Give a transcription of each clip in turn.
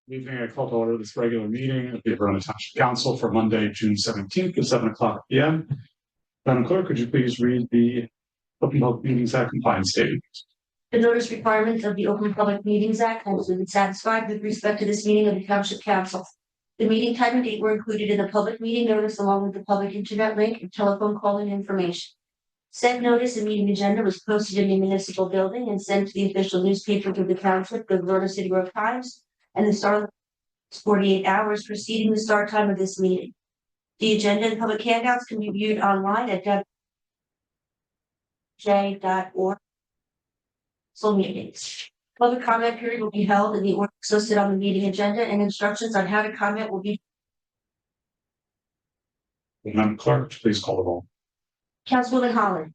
Evening, I call to order this regular meeting of the Verona Township Council for Monday, June 17th at 7:00 p.m. Madam Clerk, could you please read the Open Public Meetings Act compliance statement? The notice requirements of the Open Public Meetings Act has been satisfied with respect to this meeting of the Township Council. The meeting time and date were included in the public meeting notice along with the public internet link and telephone calling information. Said notice and meeting agenda was posted in the municipal building and sent to the official newspapers of the Township, the Verona City Road Times, and the Star 48 hours preceding the start time of this meeting. The agenda and public handouts can be viewed online at www.j.org. Meetings. Public comment period will be held in the order listed on the meeting agenda, and instructions on how to comment will be. Madam Clerk, please call the roll. Councilwoman Holland.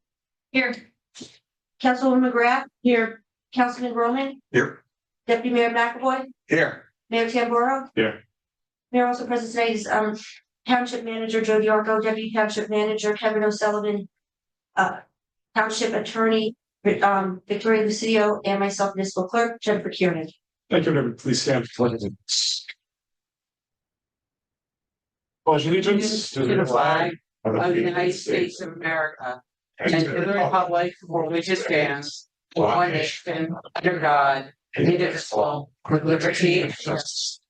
Here. Councilwoman McGrath. Here. Councilman Roman. Here. Deputy Mayor McAvoy. Here. Mayor Tamboro. Here. Mayor also present tonight is Township Manager Joe Diarco, Deputy Township Manager Kevin O'Sullivan, Township Attorney Victoria Lucidio, and myself, Municipal Clerk Jennifer Kiernan. Thank you, everybody. Please stand for pledge allegiance to the flag of the United States of America and to the republic for which it stands, one nation, under God, indivisible, with liberty and justice.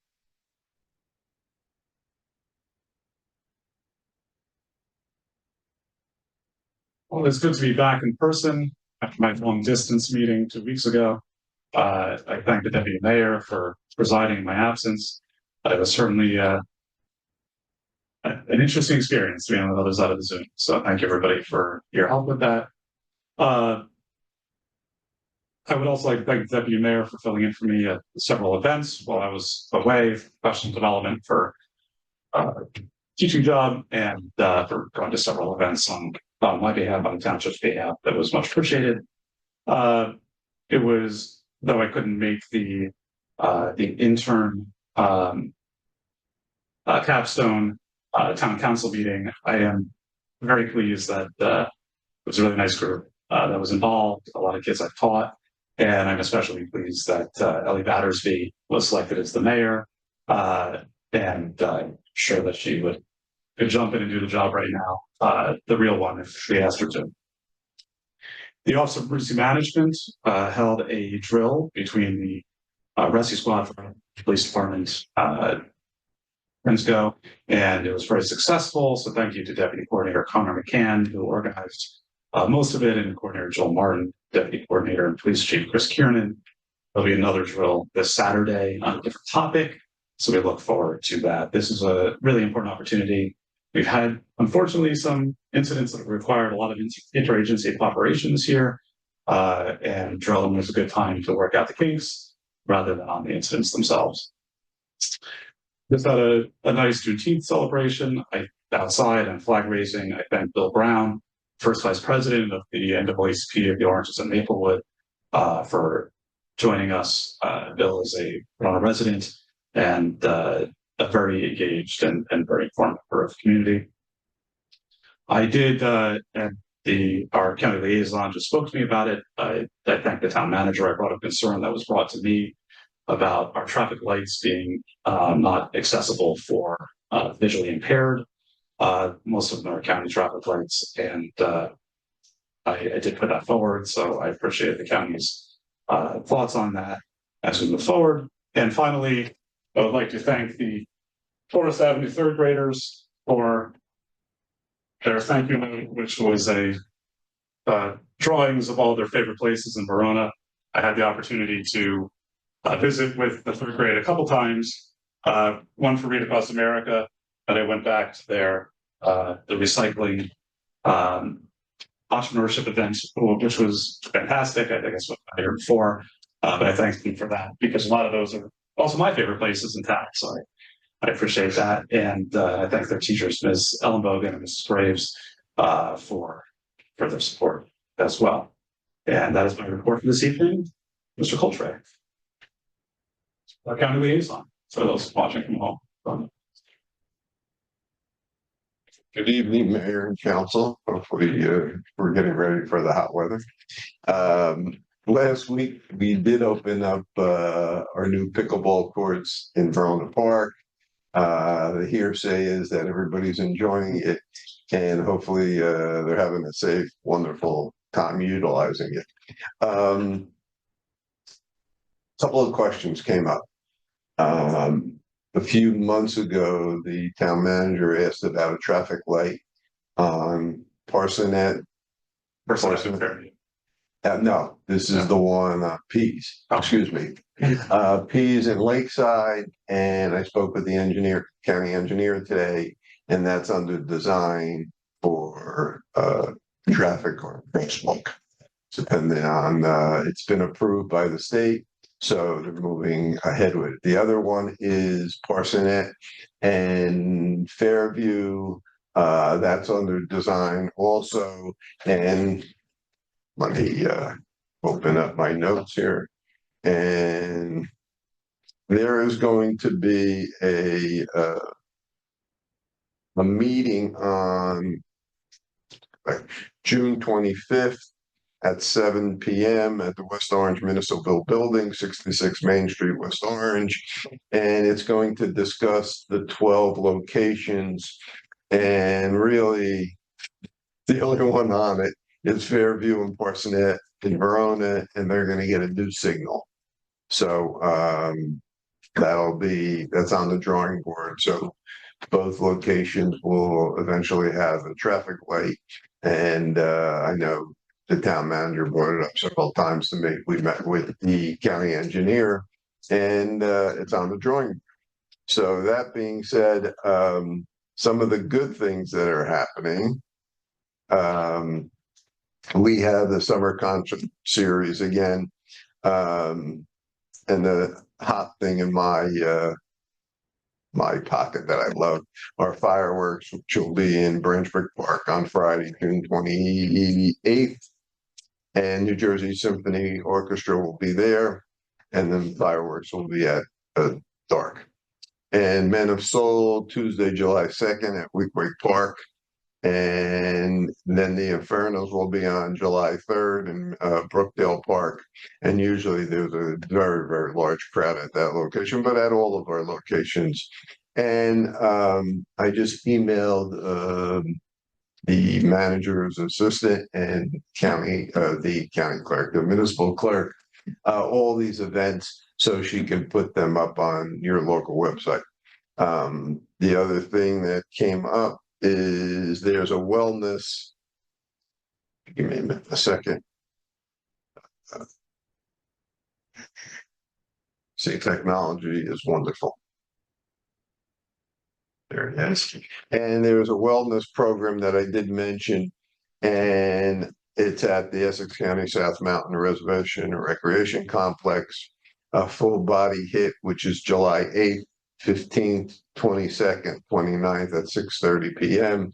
Well, it's good to be back in person after my long distance meeting 2 weeks ago. I thank the Deputy Mayor for presiding in my absence. It was certainly an interesting experience to be on the other side of the Zoom. So thank you, everybody, for your help with that. I would also like to thank the Deputy Mayor for filling in for me at several events while I was away, professional development for teaching job, and for going to several events on my behalf, on the township's behalf. That was much appreciated. It was, though I couldn't make the intern capstone town council meeting, I am very pleased that it was a really nice group that was involved, a lot of kids I've taught, and I'm especially pleased that Ellie Battersby was selected as the mayor, and I'm sure that she could jump in and do the job right now, the real one, if we asked her to. The Office of Emergency Management held a drill between the rescue squad from the police department go, and it was very successful. So thank you to Deputy Coordinator Connor McCann, who organized most of it, and Coordinator Joel Martin, Deputy Coordinator and Police Chief Chris Kiernan. There'll be another drill this Saturday on a different topic, so we look forward to that. This is a really important opportunity. We've had, unfortunately, some incidents that have required a lot of interagency cooperation this year, and drilling was a good time to work out the kinks rather than on the incidents themselves. Just had a nice Juneteenth celebration outside and flag raising. I thank Bill Brown, first Vice President of the NAACP of the Oranges and Maplewood, for joining us. Bill is a Verona resident and a very engaged and very informed member of the community. I did, and our county liaison just spoke to me about it. I thank the town manager. I brought a concern that was brought to me about our traffic lights being not accessible for visually impaired. Most of them are county traffic lights, and I did put that forward, so I appreciate the county's thoughts on that as we move forward. And finally, I would like to thank the Forest Avenue third graders for their thank you note, which was a drawings of all their favorite places in Verona. I had the opportunity to visit with the third grade a couple times, one for Read Across America, and I went back to their the recycling entrepreneurship event, which was fantastic. I think I spoke about it here before, but I thank them for that because a lot of those are also my favorite places in town. So I appreciate that, and I thank their teachers, Ms. Ellenbogen and Mrs. Graves, for their support as well. And that is my report for this evening. Mr. Coltrane, our county liaison, for those watching from home. Good evening, Mayor and Council. Hopefully we're getting ready for the hot weather. last week we did open up our new pickleball courts in Verona Park. The hearsay is that everybody's enjoying it, and hopefully they're having a safe, wonderful time utilizing it. Couple of questions came up. A few months ago, the town manager asked about a traffic light on Parsonet. No, this is the one Pease. Excuse me, Pease and Lakeside. And I spoke with the county engineer today, and that's under design for traffic or crosswalk. Depending on it's been approved by the state. So they're moving ahead with it. The other one is Parsonet and Fairview. That's under design also. And let me open up my notes here. And there is going to be a meeting on June 25th. At 7 p.m. at the West Orange Municipal Building, 66 Main Street, West Orange. And it's going to discuss the 12 locations. And really, the only one on it is Fairview and Parsonet in Verona, and they're going to get a new signal. So that's on the drawing board. So both locations will eventually have a traffic light. And I know the town manager brought it up several times to me. We met with the county engineer, and it's on the drawing board. So that being said, some of the good things that are happening. We have the summer concert series again, and the hot thing in my pocket that I love are fireworks, which will be in Branchburg Park on Friday, June 28th. And New Jersey Symphony Orchestra will be there, and then fireworks will be at dark. And Men of Soul, Tuesday, July 2nd at Weequahic Park. And then the Infernos will be on July 3rd in Brookdale Park. And usually there's a very, very large crowd at that location, but at all of our locations. And I just emailed the manager's assistant and the county clerk, the municipal clerk, all these events so she can put them up on your local website. The other thing that came up is there's a wellness. Give me a second. See, technology is wonderful. There it is. And there's a wellness program that I did mention, and it's at the Essex County South Mountain Reservation and Recreation Complex, a full body hit, which is July 8th, 15th, 22nd, 29th at 6:30 p.m.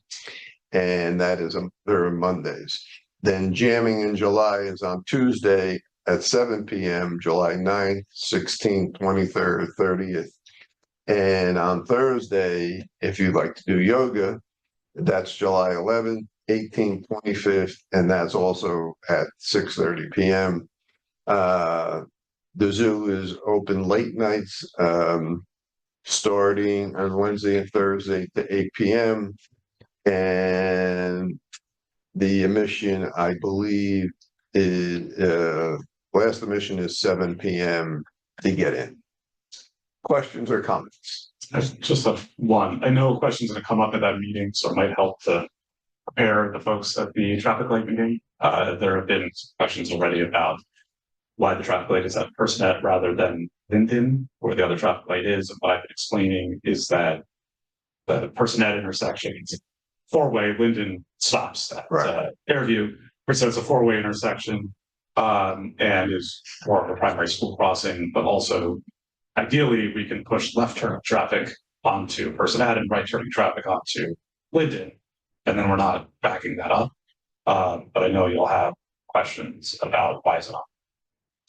And that is they're Mondays. Then jamming in July is on Tuesday at 7 p.m., July 9th, 16th, 23rd, 30th. And on Thursday, if you'd like to do yoga, that's July 11th, 18th, 25th, and that's also at 6:30 p.m. The zoo is open late nights, starting on Wednesday and Thursday to 8 p.m. And the admission, I believe, is last admission is 7 p.m. to get in. Questions or comments? I just have one. I know a question's going to come up at that meeting, so it might help to prepare the folks at the traffic light meeting. There have been questions already about why the traffic light is at Parsonet rather than Linden, where the other traffic light is. And what I've been explaining is that the Parsonet intersection is four-way. Linden stops at Fairview, so it's a four-way intersection, and is more of a primary school crossing, but also ideally, we can push left turn traffic onto Parsonet and right turning traffic onto Linden, and then we're not backing that up. But I know you'll have questions about why is it on.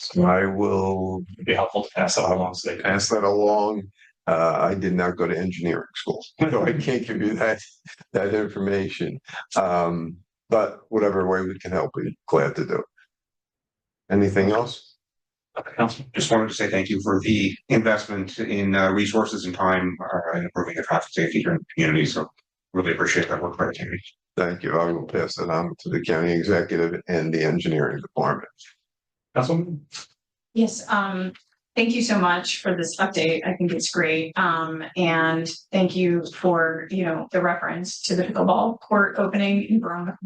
So I will be helpful to pass that along. So they can pass that along. I did not go to engineering school, so I can't give you that information. But whatever way we can help, we're glad to do it. Anything else? Council. Just wanted to say thank you for the investment in resources and time in improving the traffic safety here in the community. So really appreciate that work by the community. Thank you. I will pass that on to the county executive and the engineering department. Councilman. Yes, thank you so much for this update. I think it's great. And thank you for, the reference to the pickleball court opening in Verona.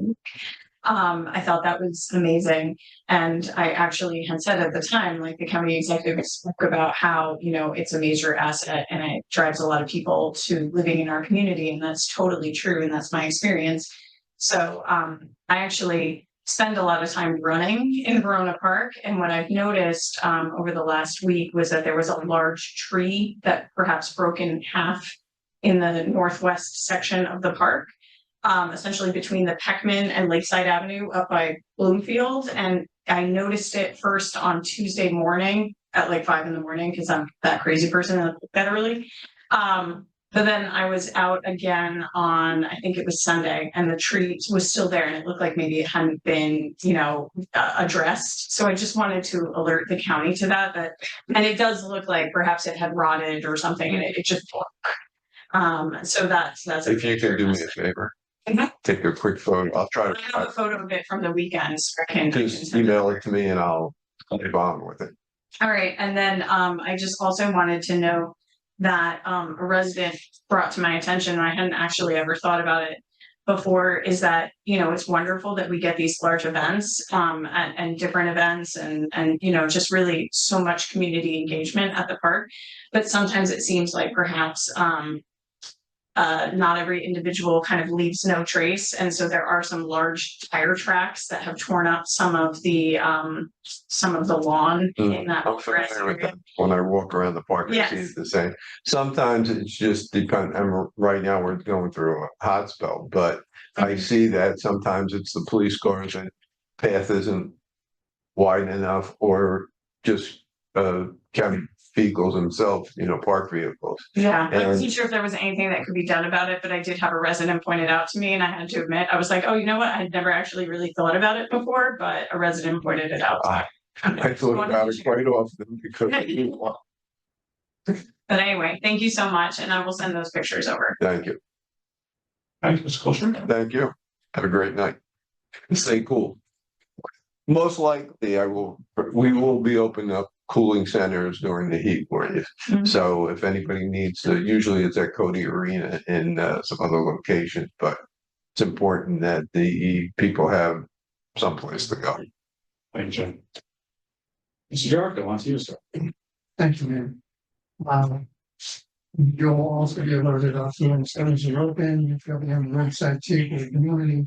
I thought that was amazing. And I actually had said at the time, like the county executive spoke about how, it's a major asset and it drives a lot of people to living in our community. And that's totally true. And that's my experience. So I actually spend a lot of time running in Verona Park. And what I've noticed over the last week was that there was a large tree that perhaps broke in half in the northwest section of the park. Essentially between the Peckman and Lakeside Avenue up by Bloomfield. And I noticed it first on Tuesday morning at like 5 a.m. because I'm that crazy person that early. But then I was out again on, I think it was Sunday, and the tree was still there and it looked like maybe it hadn't been, addressed. So I just wanted to alert the county to that, and it does look like perhaps it had rotted or something and it just broke. So that's. If you can do me a favor, take a quick photo. I'll try I have a to photo of it from the weekend. So I can just email it to me and I'll move on with it. All right, and then I just also wanted to know that a resident brought to my attention, and I hadn't actually ever thought about it before, is that, it's wonderful that we get these large events and different events and just really so much community engagement at the park. But sometimes it seems like perhaps not every individual kind of leaves no trace. And so there are some large tire tracks that have torn up some of the lawn in that. I'm familiar with that. When I walk around the park, I see it the same. Sometimes it's just depend. And right now we're going through a hot spell, but I see that sometimes it's the police cars and path isn't wide enough, or just county vehicles themselves, park vehicles. Yeah, I wasn't sure if there was anything that could be done about it, but I did have a resident point it out to me, and I had to admit, I was like, oh, you know what? I had never actually really thought about it before, but a resident pointed it out. I thought about it quite often because. But anyway, thank you so much, and I will send those pictures over. Thank you. Thank you, Mr. Colcher. Thank you. Have a great night. Stay cool. Most likely we will be opening up cooling centers during the heat warning. So if anybody needs to, usually it's at Cody Arena and some other locations, but it's important that the people have someplace to go. Thank you, Jim. Mr. Jericho, on to you, sir. Thank you, ma'am. You'll also be alerted of when centers are open. You feel we have a website too for the community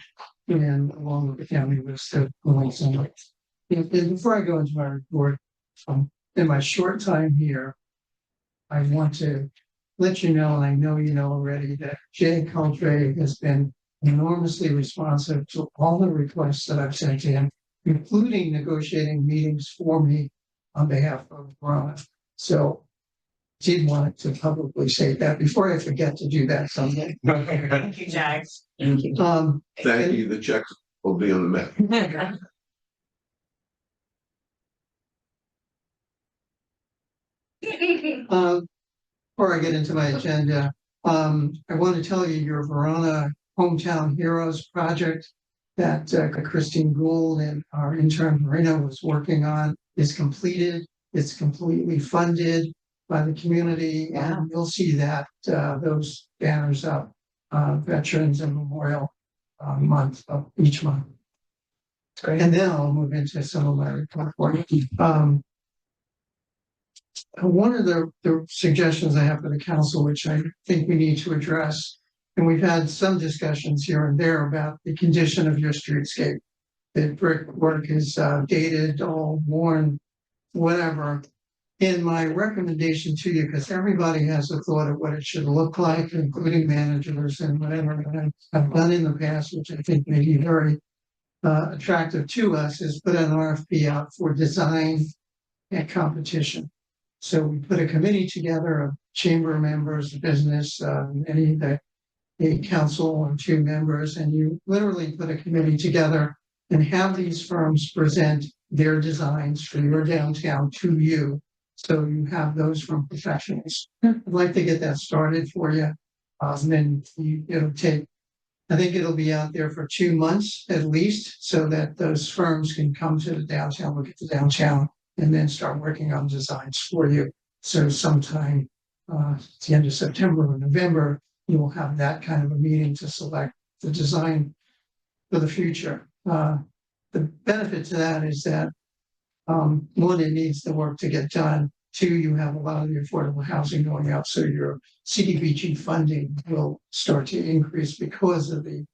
and along with the county list of cooling centers. And before I go into my report, in my short time here, I want to let you know, and I know you know already, that Jay Coltrane has been enormously responsive to all the requests that I've sent to him, including negotiating meetings for me on behalf of Verona. So did want to publicly say that before I forget to do that someday. Thank you, Jags. Thank you. The checks will be on the map. Before I get into my agenda, I want to tell you your Verona Hometown Heroes project that Christine Gould and our intern Marina was working on is completed. It's completely funded by the community, and you'll see that those banners up, Veterans and Memorial Month of each month. Great. And then I'll move into some of my report. One of the suggestions I have for the council, which I think we need to address, and we've had some discussions here and there about the condition of your streetscape. The brickwork is dated, all worn, whatever. In my recommendation to you, because everybody has a thought of what it should look like, including managers and whatever I've done in the past, which I think may be very attractive to us, is put an RFP out for design and competition. So we put a committee together of chamber members, business, the council and 2 members, and you literally put a committee together and have these firms present their designs for your downtown to you. So you have those from professionals. I'd like to get that started for you. It'll take, I think it'll be out there for 2 months at least, so that those firms can come to the downtown, look at the downtown, and then start working on designs for you. So sometime at the end of September or November, you will have that kind of a meeting to select the design for the future. The benefit to that is that one, it needs the work to get done. Two, you have a lot of the affordable housing going up, so your CDBG funding will start to increase because of the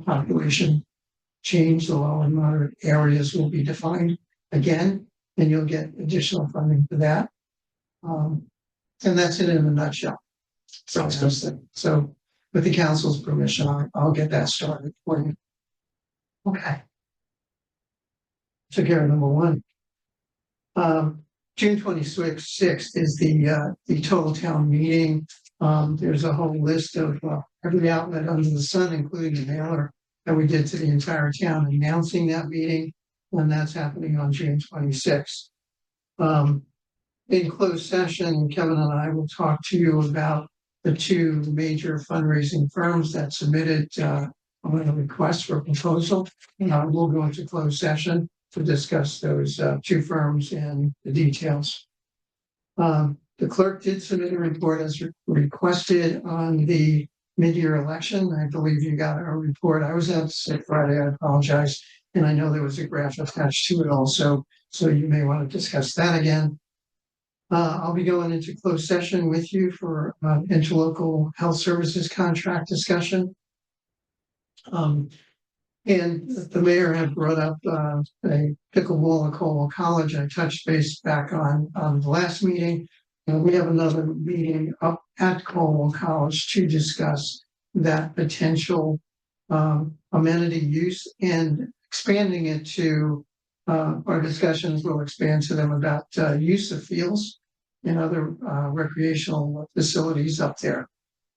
population change. The low and moderate areas will be defined again, and you'll get additional funding for that. And that's it in a nutshell. Sounds good. So with the council's permission, I'll get that started for you. Okay. Took care of number one. June 26th is the total town meeting. There's a whole list of every outlet under the sun, including the mailer that we did to the entire town announcing that meeting, and that's happening on June 26th. In closed session, Kevin and I will talk to you about the two major fundraising firms that submitted a request for proposal. We'll go into closed session to discuss those two firms and the details. The clerk did submit a report as requested on the mid-year election. I believe you got a report. I was out sick Friday. I apologize. And I know there was a graph attached to it also, so you may want to discuss that again. I'll be going into closed session with you for interlocal health services contract discussion. And the mayor had brought up a pickleball at Colwell College. I touched base back on the last meeting. We have another meeting up at Colwell College to discuss that potential amenity use and expanding it to our discussions will expand to them about use of fields and other recreational facilities up there.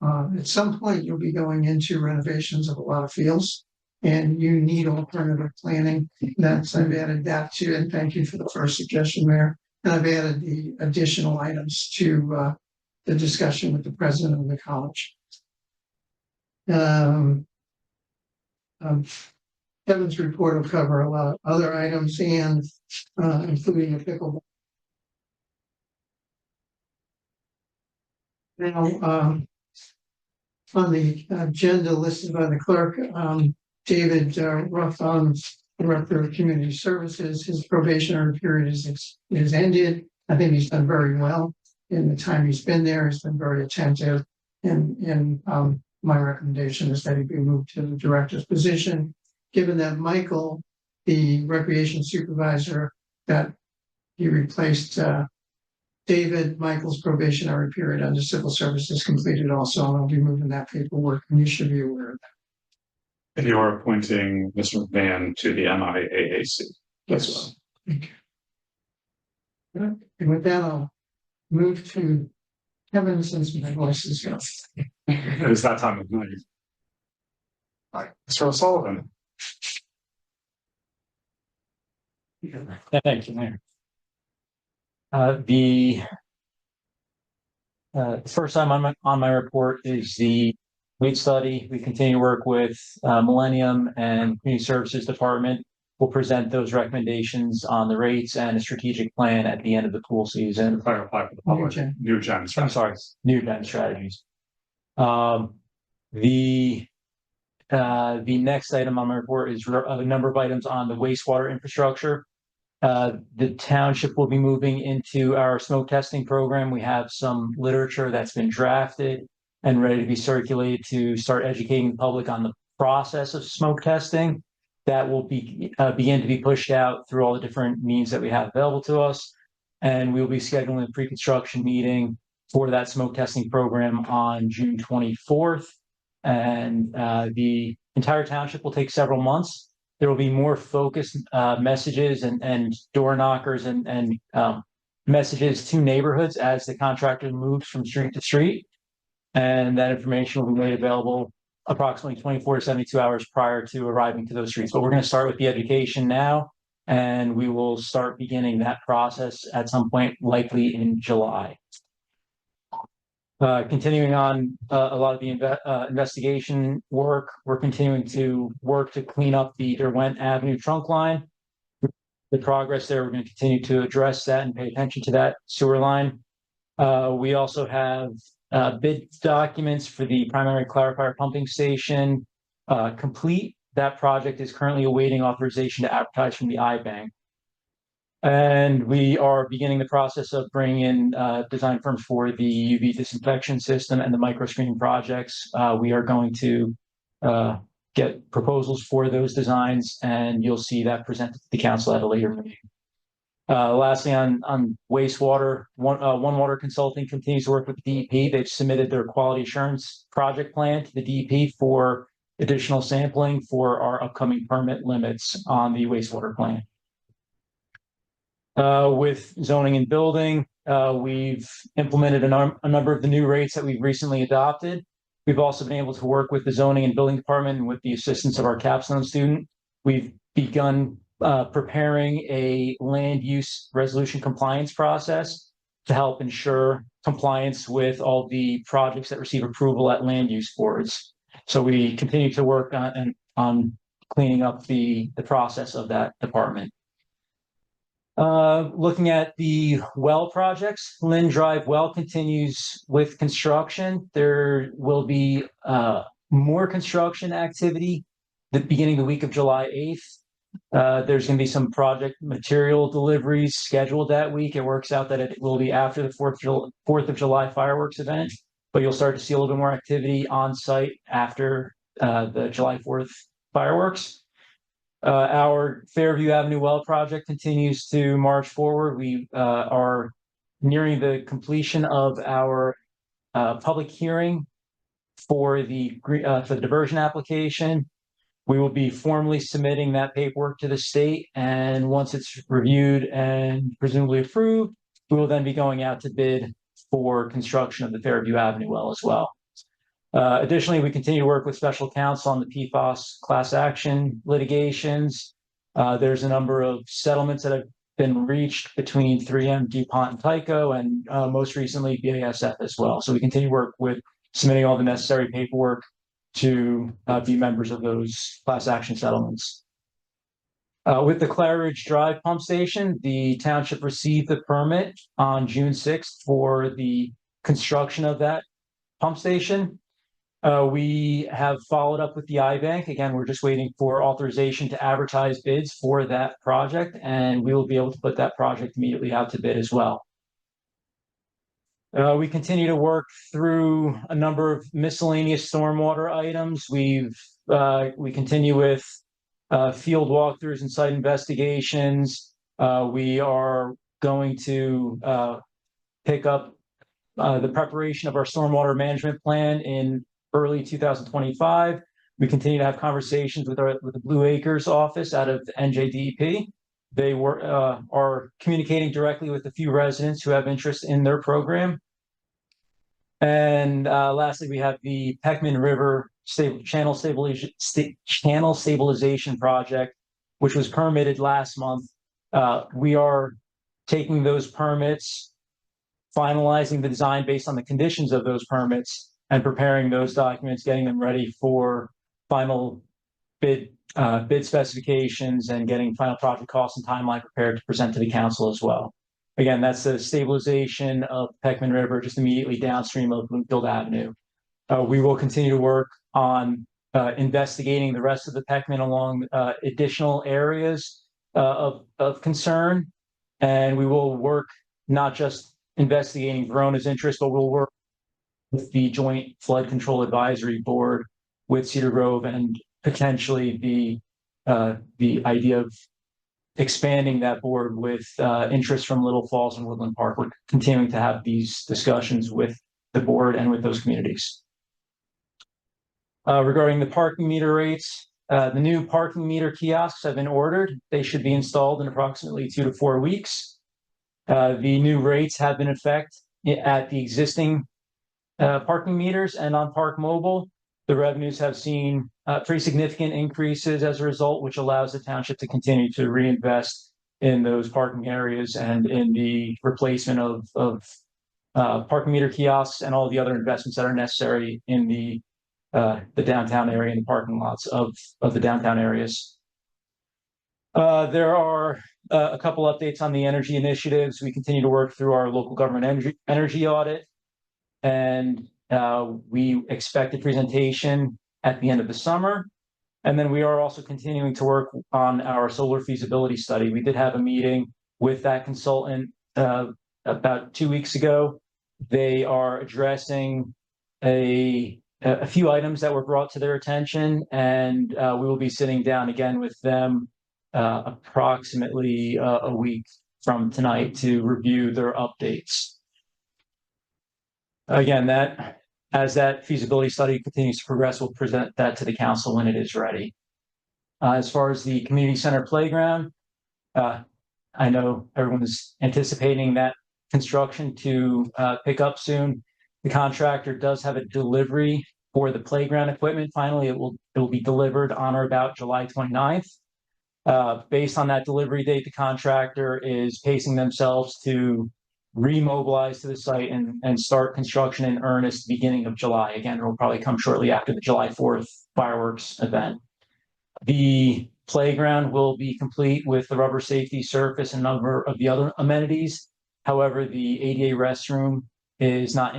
At some point, you'll be going into renovations of a lot of fields, and you need alternative planning. I've added that to, and thank you for the first suggestion, Mayor. And I've added the additional items to the discussion with the president of the college. Kevin's report will cover a lot of other items, and including a pickleball. Now, on the agenda listed by the clerk, David Ruffon, Director of Community Services, his probationary period is ended. I think he's done very well in the time he's been there. He's been very attentive, and my recommendation is that he be moved to the director's position. Given that Michael, the recreation supervisor, that he replaced David, Michael's probationary period under civil services completed also, and I'll be moving that paperwork, and you should be aware of that. And you are appointing Mr. McMahon to the MIAAC as well. Thank you. And with that, I'll move to Kevin, since my voice is gone. It is that time of night. Hi, Mr. O'Sullivan. Thank you, Mayor. The first time on my report is the rate study. We continue to work with Millennium and Community Services Department. We'll present those recommendations on the rates and a strategic plan at the end of the pool season. Clarify for the public. New gen. I'm sorry, new gen strategies. The next item on my report is a number of items on the wastewater infrastructure. The township will be moving into our smoke testing program. We have some literature that's been drafted and ready to be circulated to start educating the public on the process of smoke testing. That will begin to be pushed out through all the different means that we have available to us. And we'll be scheduling a pre-construction meeting for that smoke testing program on June 24th. And the entire township will take several months. There will be more focused messages and door knockers and messages to neighborhoods as the contractor moves from street to street. And that information will be made available approximately 24 to 72 hours prior to arriving to those streets. But we're going to start with the education now, and we will start beginning that process at some point, likely in July. Continuing on a lot of the investigation work, we're continuing to work to clean up the Derwent Avenue trunk line. The progress there, we're going to continue to address that and pay attention to that sewer line. We also have bid documents for the primary clarifier pumping station complete. That project is currently awaiting authorization to advertise from the iBank. And we are beginning the process of bringing in design firms for the UV disinfection system and the micro screening projects. We are going to get proposals for those designs, and you'll see that presented to the council at a later meeting. Lastly, on wastewater, One Water Consulting continues to work with the DEP. They've submitted their quality assurance project plan to the DEP for additional sampling for our upcoming permit limits on the wastewater plan. With zoning and building, we've implemented a number of the new rates that we've recently adopted. We've also been able to work with the zoning and building department and with the assistance of our capstone student. We've begun preparing a land use resolution compliance process to help ensure compliance with all the projects that receive approval at land use boards. So we continue to work on cleaning up the process of that department. Looking at the well projects, Lynn Drive well continues with construction. There will be more construction activity the beginning of the week of July 8th. There's going to be some project material deliveries scheduled that week. It works out that it will be after the 4th of July fireworks event, but you'll start to see a little bit more activity on site after the July 4th fireworks. Our Fairview Avenue well project continues to march forward. We are nearing the completion of our public hearing for the diversion application. We will be formally submitting that paperwork to the state, and once it's reviewed and presumably approved, we will then be going out to bid for construction of the Fairview Avenue well as well. Additionally, we continue to work with special counsel on the PFAS class action litigations. There's a number of settlements that have been reached between 3M, DuPont, and Tyco, and most recently BASF as well. So we continue to work with submitting all the necessary paperwork to be members of those class action settlements. With the Claridge Drive pump station, the township received the permit on June 6th for the construction of that pump station. We have followed up with the iBank. Again, we're just waiting for authorization to advertise bids for that project, and we will be able to put that project immediately out to bid as well. We continue to work through a number of miscellaneous stormwater items. We continue with field walkthroughs and site investigations. We are going to pick up the preparation of our stormwater management plan in early 2025. We continue to have conversations with the Blue Acres office out of NJDEP. They are communicating directly with a few residents who have interest in their program. And lastly, we have the Peckman River channel stabilization project, which was permitted last month. We are taking those permits, finalizing the design based on the conditions of those permits, and preparing those documents, getting them ready for final bid specifications, and getting final project costs and timeline prepared to present to the council as well. Again, that's the stabilization of Peckman River, just immediately downstream of Bloomfield Avenue. We will continue to work on investigating the rest of the Peckman along additional areas of concern, and we will work not just investigating Verona's interest, but we'll work with the Joint Flood Control Advisory Board with Cedar Grove, and potentially the idea of expanding that board with interest from Little Falls and Woodland Park. We're continuing to have these discussions with the board and with those communities. Regarding the parking meter rates, the new parking meter kiosks have been ordered. They should be installed in approximately 2 to 4 weeks. The new rates have been in effect at the existing parking meters and on Park Mobile. The revenues have seen pretty significant increases as a result, which allows the township to continue to reinvest in those parking areas and in the replacement of parking meter kiosks and all the other investments that are necessary in the downtown area and the parking lots of the downtown areas. There are a couple updates on the energy initiatives. We continue to work through our local government energy audit, and we expect a presentation at the end of the summer. And then we are also continuing to work on our solar feasibility study. We did have a meeting with that consultant about 2 weeks ago. They are addressing a few items that were brought to their attention, and we will be sitting down again with them approximately a week from tonight to review their updates. Again, as that feasibility study continues to progress, we'll present that to the council when it is ready. As far as the community center playground, I know everyone's anticipating that construction to pick up soon. The contractor does have a delivery for the playground equipment. Finally, it will be delivered on or about July 29th. Based on that delivery date, the contractor is pacing themselves to remobilize to the site and start construction in earnest beginning of July. Again, it will probably come shortly after the July 4th fireworks event. The playground will be complete with the rubber safety surface and a number of the other amenities. However, the ADA restroom is not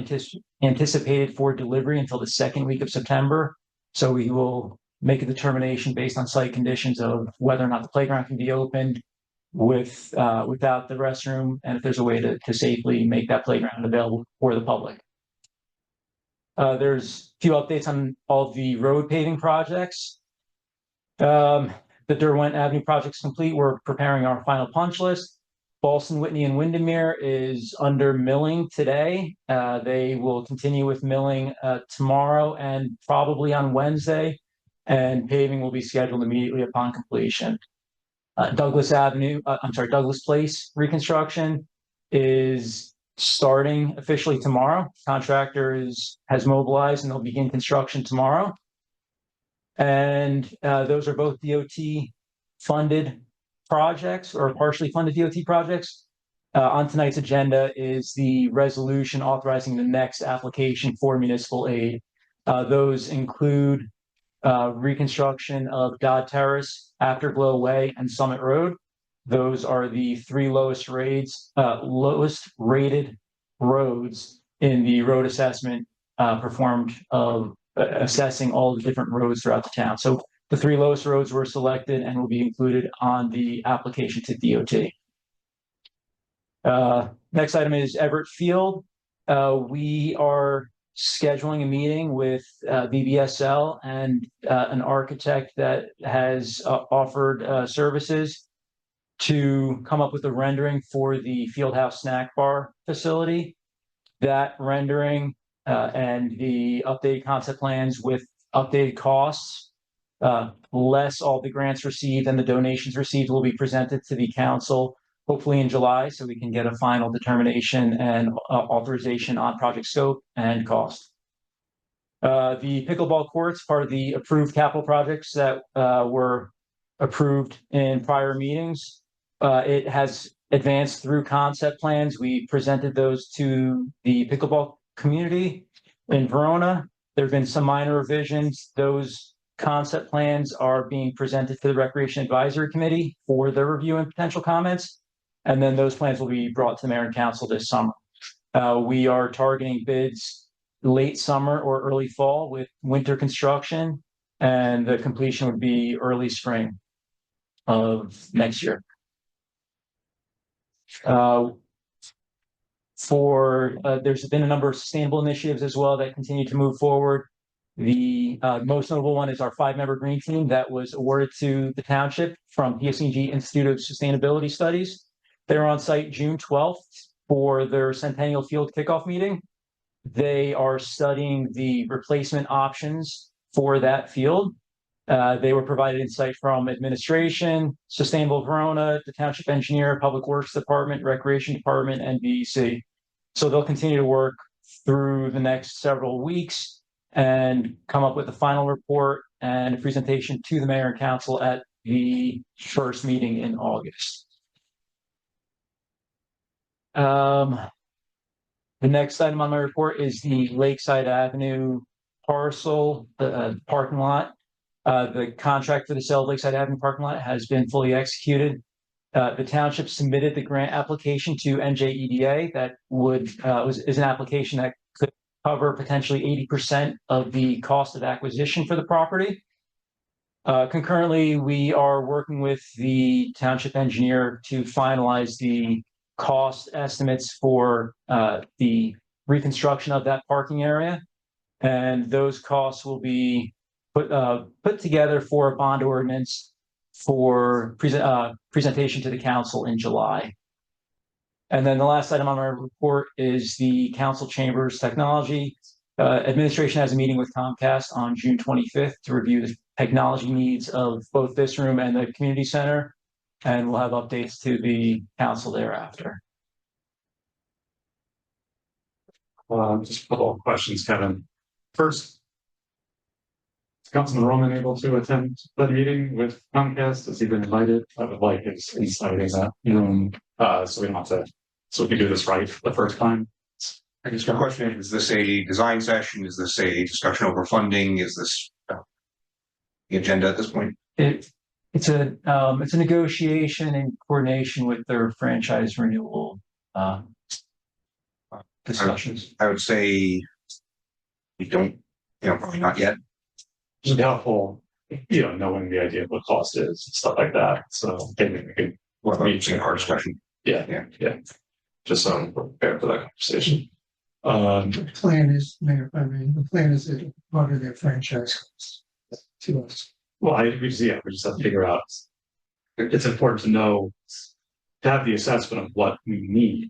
anticipated for delivery until the second week of September. So we will make a determination based on site conditions of whether or not the playground can be opened without the restroom, and if there's a way to safely make that playground available for the public. There's a few updates on all the road paving projects. The Derwent Avenue project's complete. We're preparing our final punch list. Ballston, Whitney, and Windermere is under milling today. They will continue with milling tomorrow and probably on Wednesday, and paving will be scheduled immediately upon completion. Douglas Place reconstruction is starting officially tomorrow. Contractor has mobilized and they'll begin construction tomorrow. And those are both DOT funded projects or partially funded DOT projects. On tonight's agenda is the resolution authorizing the next application for municipal aid. Those include reconstruction of Dodd Terrace, Afterglow Way, and Summit Road. Those are the three lowest rated roads in the road assessment performed of assessing all the different roads throughout the town. So the three lowest roads were selected and will be included on the application to DOT. Next item is Everett Field. We are scheduling a meeting with BBSL and an architect that has offered services to come up with a rendering for the Fieldhouse Snack Bar facility. That rendering and the updated concept plans with updated costs, less all the grants received and the donations received, will be presented to the council hopefully in July, so we can get a final determination and authorization on project scope and cost. The pickleball courts, part of the approved capital projects that were approved in prior meetings. It has advanced through concept plans. We presented those to the pickleball community in Verona. There have been some minor revisions. Those concept plans are being presented to the Recreation Advisory Committee for their review and potential comments. And then those plans will be brought to the mayor and council this summer. We are targeting bids late summer or early fall with winter construction, and the completion would be early spring of next year. There's been a number of sustainable initiatives as well that continue to move forward. The most notable one is our 5-member green team that was awarded to the township from PSCG Institute of Sustainability Studies. They were on site June 12th for their Centennial Field kickoff meeting. They are studying the replacement options for that field. They were provided insight from administration, Sustainable Verona, the township engineer, public works department, recreation department, and DEC. So they'll continue to work through the next several weeks and come up with a final report and a presentation to the mayor and council at the first meeting in August. The next item on my report is the Lakeside Avenue parcel, the parking lot. The contract for the sale of Lakeside Avenue parking lot has been fully executed. The township submitted the grant application to NJEDA that is an application that could cover potentially 80% of the cost of acquisition for the property. Concurrently, we are working with the township engineer to finalize the cost estimates for the reconstruction of that parking area. And those costs will be put together for a bond ordinance for presentation to the council in July. And then the last item on our report is the council chambers technology. Administration has a meeting with Comcast on June 25th to review the technology needs of both this room and the community center. And we'll have updates to the council thereafter. Just a couple of questions, Kevin. First, is Councilman Roman able to attend the meeting with Comcast? Has he been invited? I would like his insight in that room, so we don't have to, so we can do this right the first time. I guess my question is this a design session? Is this a discussion over funding? Is this the agenda at this point? It's a negotiation in coordination with their franchise renewal discussions. I would say we don't, probably not yet. Just helpful, knowing the idea of what cost is and stuff like that. So maybe we can Meet in our discussion. Yeah. Just so I'm prepared for that conversation. The plan is, Mayor, the plan is that part of their franchise costs to us. Well, we just have to figure out. It's important to know, to have the assessment of what we need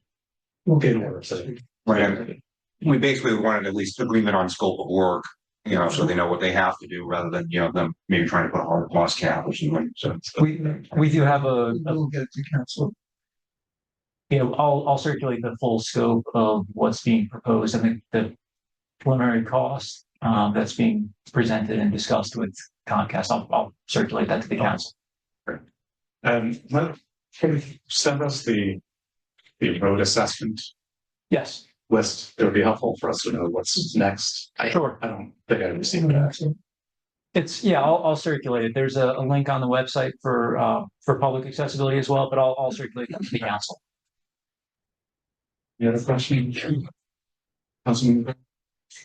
in order to. Right. We basically wanted at least agreement on scope of work, so they know what they have to do rather than, them maybe trying to put a hard cost cap or something. So We do have We'll get it to council. I'll circulate the full scope of what's being proposed and the preliminary cost that's being presented and discussed with Comcast. I'll circulate that to the council. And can you send us the road assessment Yes, list? It would be helpful for us to know what's next. sure. I don't think I received that. I'll circulate it. There's a link on the website for public accessibility as well, but I'll circulate that to the council. Any other questions? Councilman?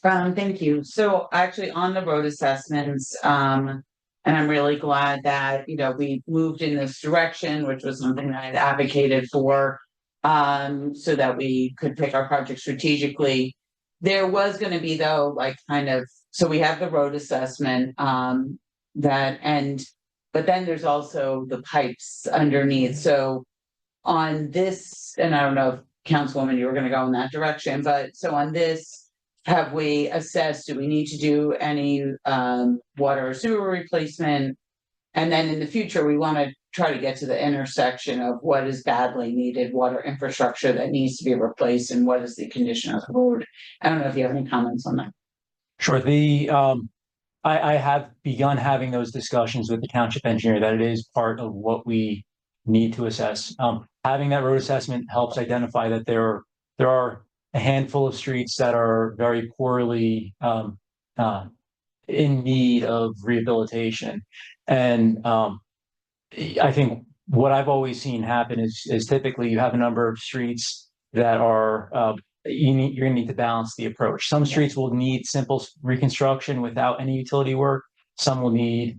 Thank you. So actually on the road assessments, and I'm really glad that, we moved in this direction, which was something that I'd advocated for, so that we could pick our project strategically. There was going to be though, so we have the road assessment, but then there's also the pipes underneath. So on this, and I don't know if Councilwoman, you were going to go in that direction, but so on this, have we assessed, do we need to do any water or sewer replacement? And then in the future, we want to try to get to the intersection of what is badly needed water infrastructure that needs to be replaced and what is the condition of the road. I don't know if you have any comments on that. Sure. I have begun having those discussions with the township engineer that it is part of what we need to assess. Having that road assessment helps identify that there are a handful of streets that are very poorly in need of rehabilitation. And I think what I've always seen happen is typically you have a number of streets that are you're going to need to balance the approach. Some streets will need simple reconstruction without any utility work. Some will need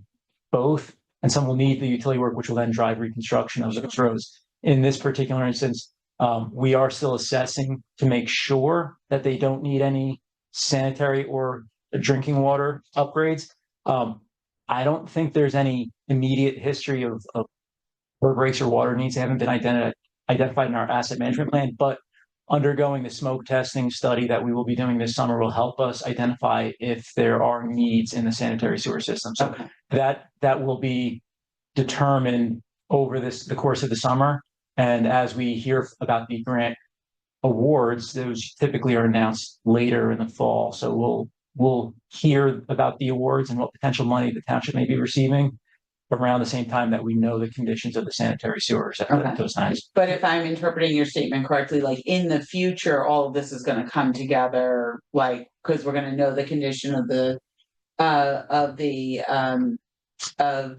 both, and some will need the utility work, which will then drive reconstruction of those roads. In this particular instance, we are still assessing to make sure that they don't need any sanitary or drinking water upgrades. I don't think there's any immediate history of road breaks or water needs that haven't been identified in our asset management plan, but undergoing the smoke testing study that we will be doing this summer will help us identify if there are needs in the sanitary sewer system. So that will be determined over the course of the summer. And as we hear about the grant awards, those typically are announced later in the fall. So we'll hear about the awards and what potential money the township may be receiving around the same time that we know the conditions of the sanitary sewers at Okay. those times. But if I'm interpreting your statement correctly, like in the future, all of this is gonna come together, like, because we're gonna know the condition of the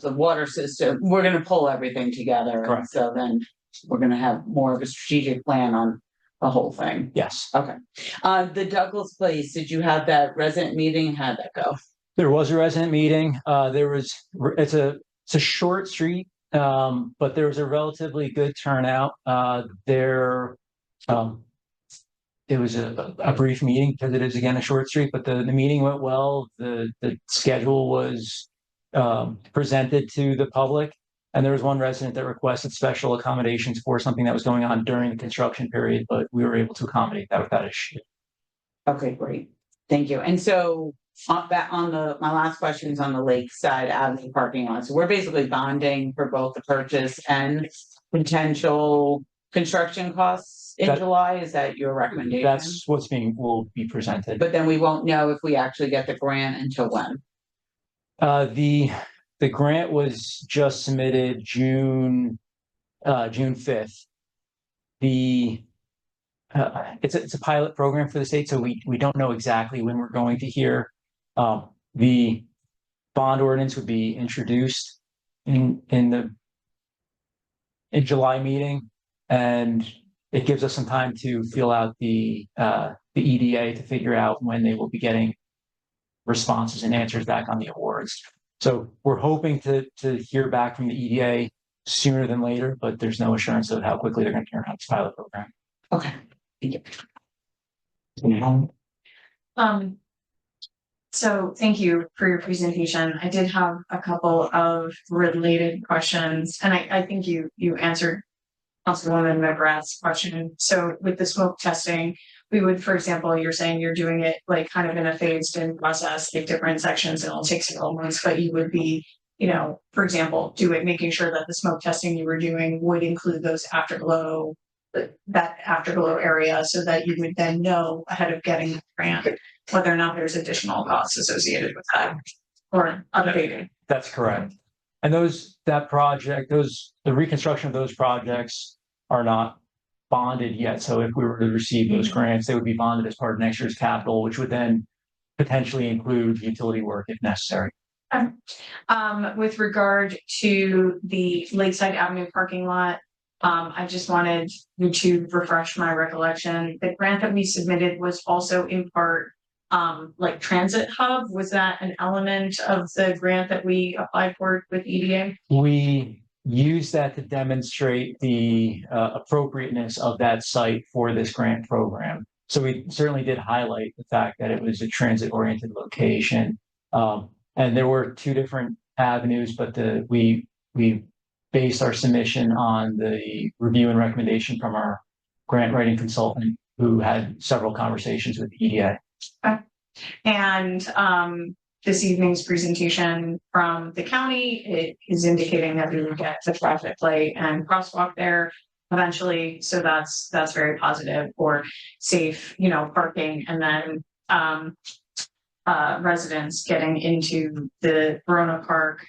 water system, we're gonna pull everything together. And Correct. so then we're gonna have more of a strategic plan on the whole thing. Yes, Okay. The Douglas Place, did you have that resident meeting? How'd that go? there was a resident meeting. It's a short street, but there was a relatively good turnout. It was a brief meeting because it is again a short street, but the meeting went well. The schedule was presented to the public, and there was one resident that requested special accommodations for something that was going on during the construction period, but we were able to accommodate that without issue. Okay, great. Thank you. And so my last question is on the Lakeside Avenue parking lot. So we're basically bonding for both the purchase and potential construction costs in July. Is that your recommendation? That's will be presented. But then we won't know if we actually get the grant until when? The grant was just submitted June 5th. It's a pilot program for the state, so we don't know exactly when we're going to hear. The bond ordinance would be introduced in July meeting, and it gives us some time to fill out the EDA to figure out when they will be getting responses and answers back on the awards. So we're hoping to hear back from the EDA sooner than later, but there's no assurance of how quickly they're going to turn around this pilot program. Okay, thank you. So thank you for your presentation. I did have a couple of related questions, and I think you answered Councilwoman McGrath's question. So with the smoke testing, we would, for example, you're saying you're doing it like kind of in a phased in process, like different sections, and it'll take several months, but you would be, for example, making sure that the smoke testing you were doing would include those afterglow, that afterglow area, so that you would then know ahead of getting the grant whether or not there's additional costs associated with that or updated. That's correct. And the reconstruction of those projects are not bonded yet. So if we were to receive those grants, they would be bonded as part of next year's capital, which would then potentially include utility work if necessary. With regard to the Lakeside Avenue parking lot, I just wanted you to refresh my recollection. The grant that we submitted was also in part like transit hub. Was that an element of the grant that we applied for with EDA? We use that to demonstrate the appropriateness of that site for this grant program. So we certainly did highlight the fact that it was a transit-oriented location. And there were two different avenues, but we based our submission on the review and recommendation from our grant writing consultant who had several conversations with the EDA. Okay. And this evening's presentation from the county, it is indicating that we will get the traffic light and crosswalk there eventually. So that's very positive for safe, parking, and then residents getting into the Verona Park.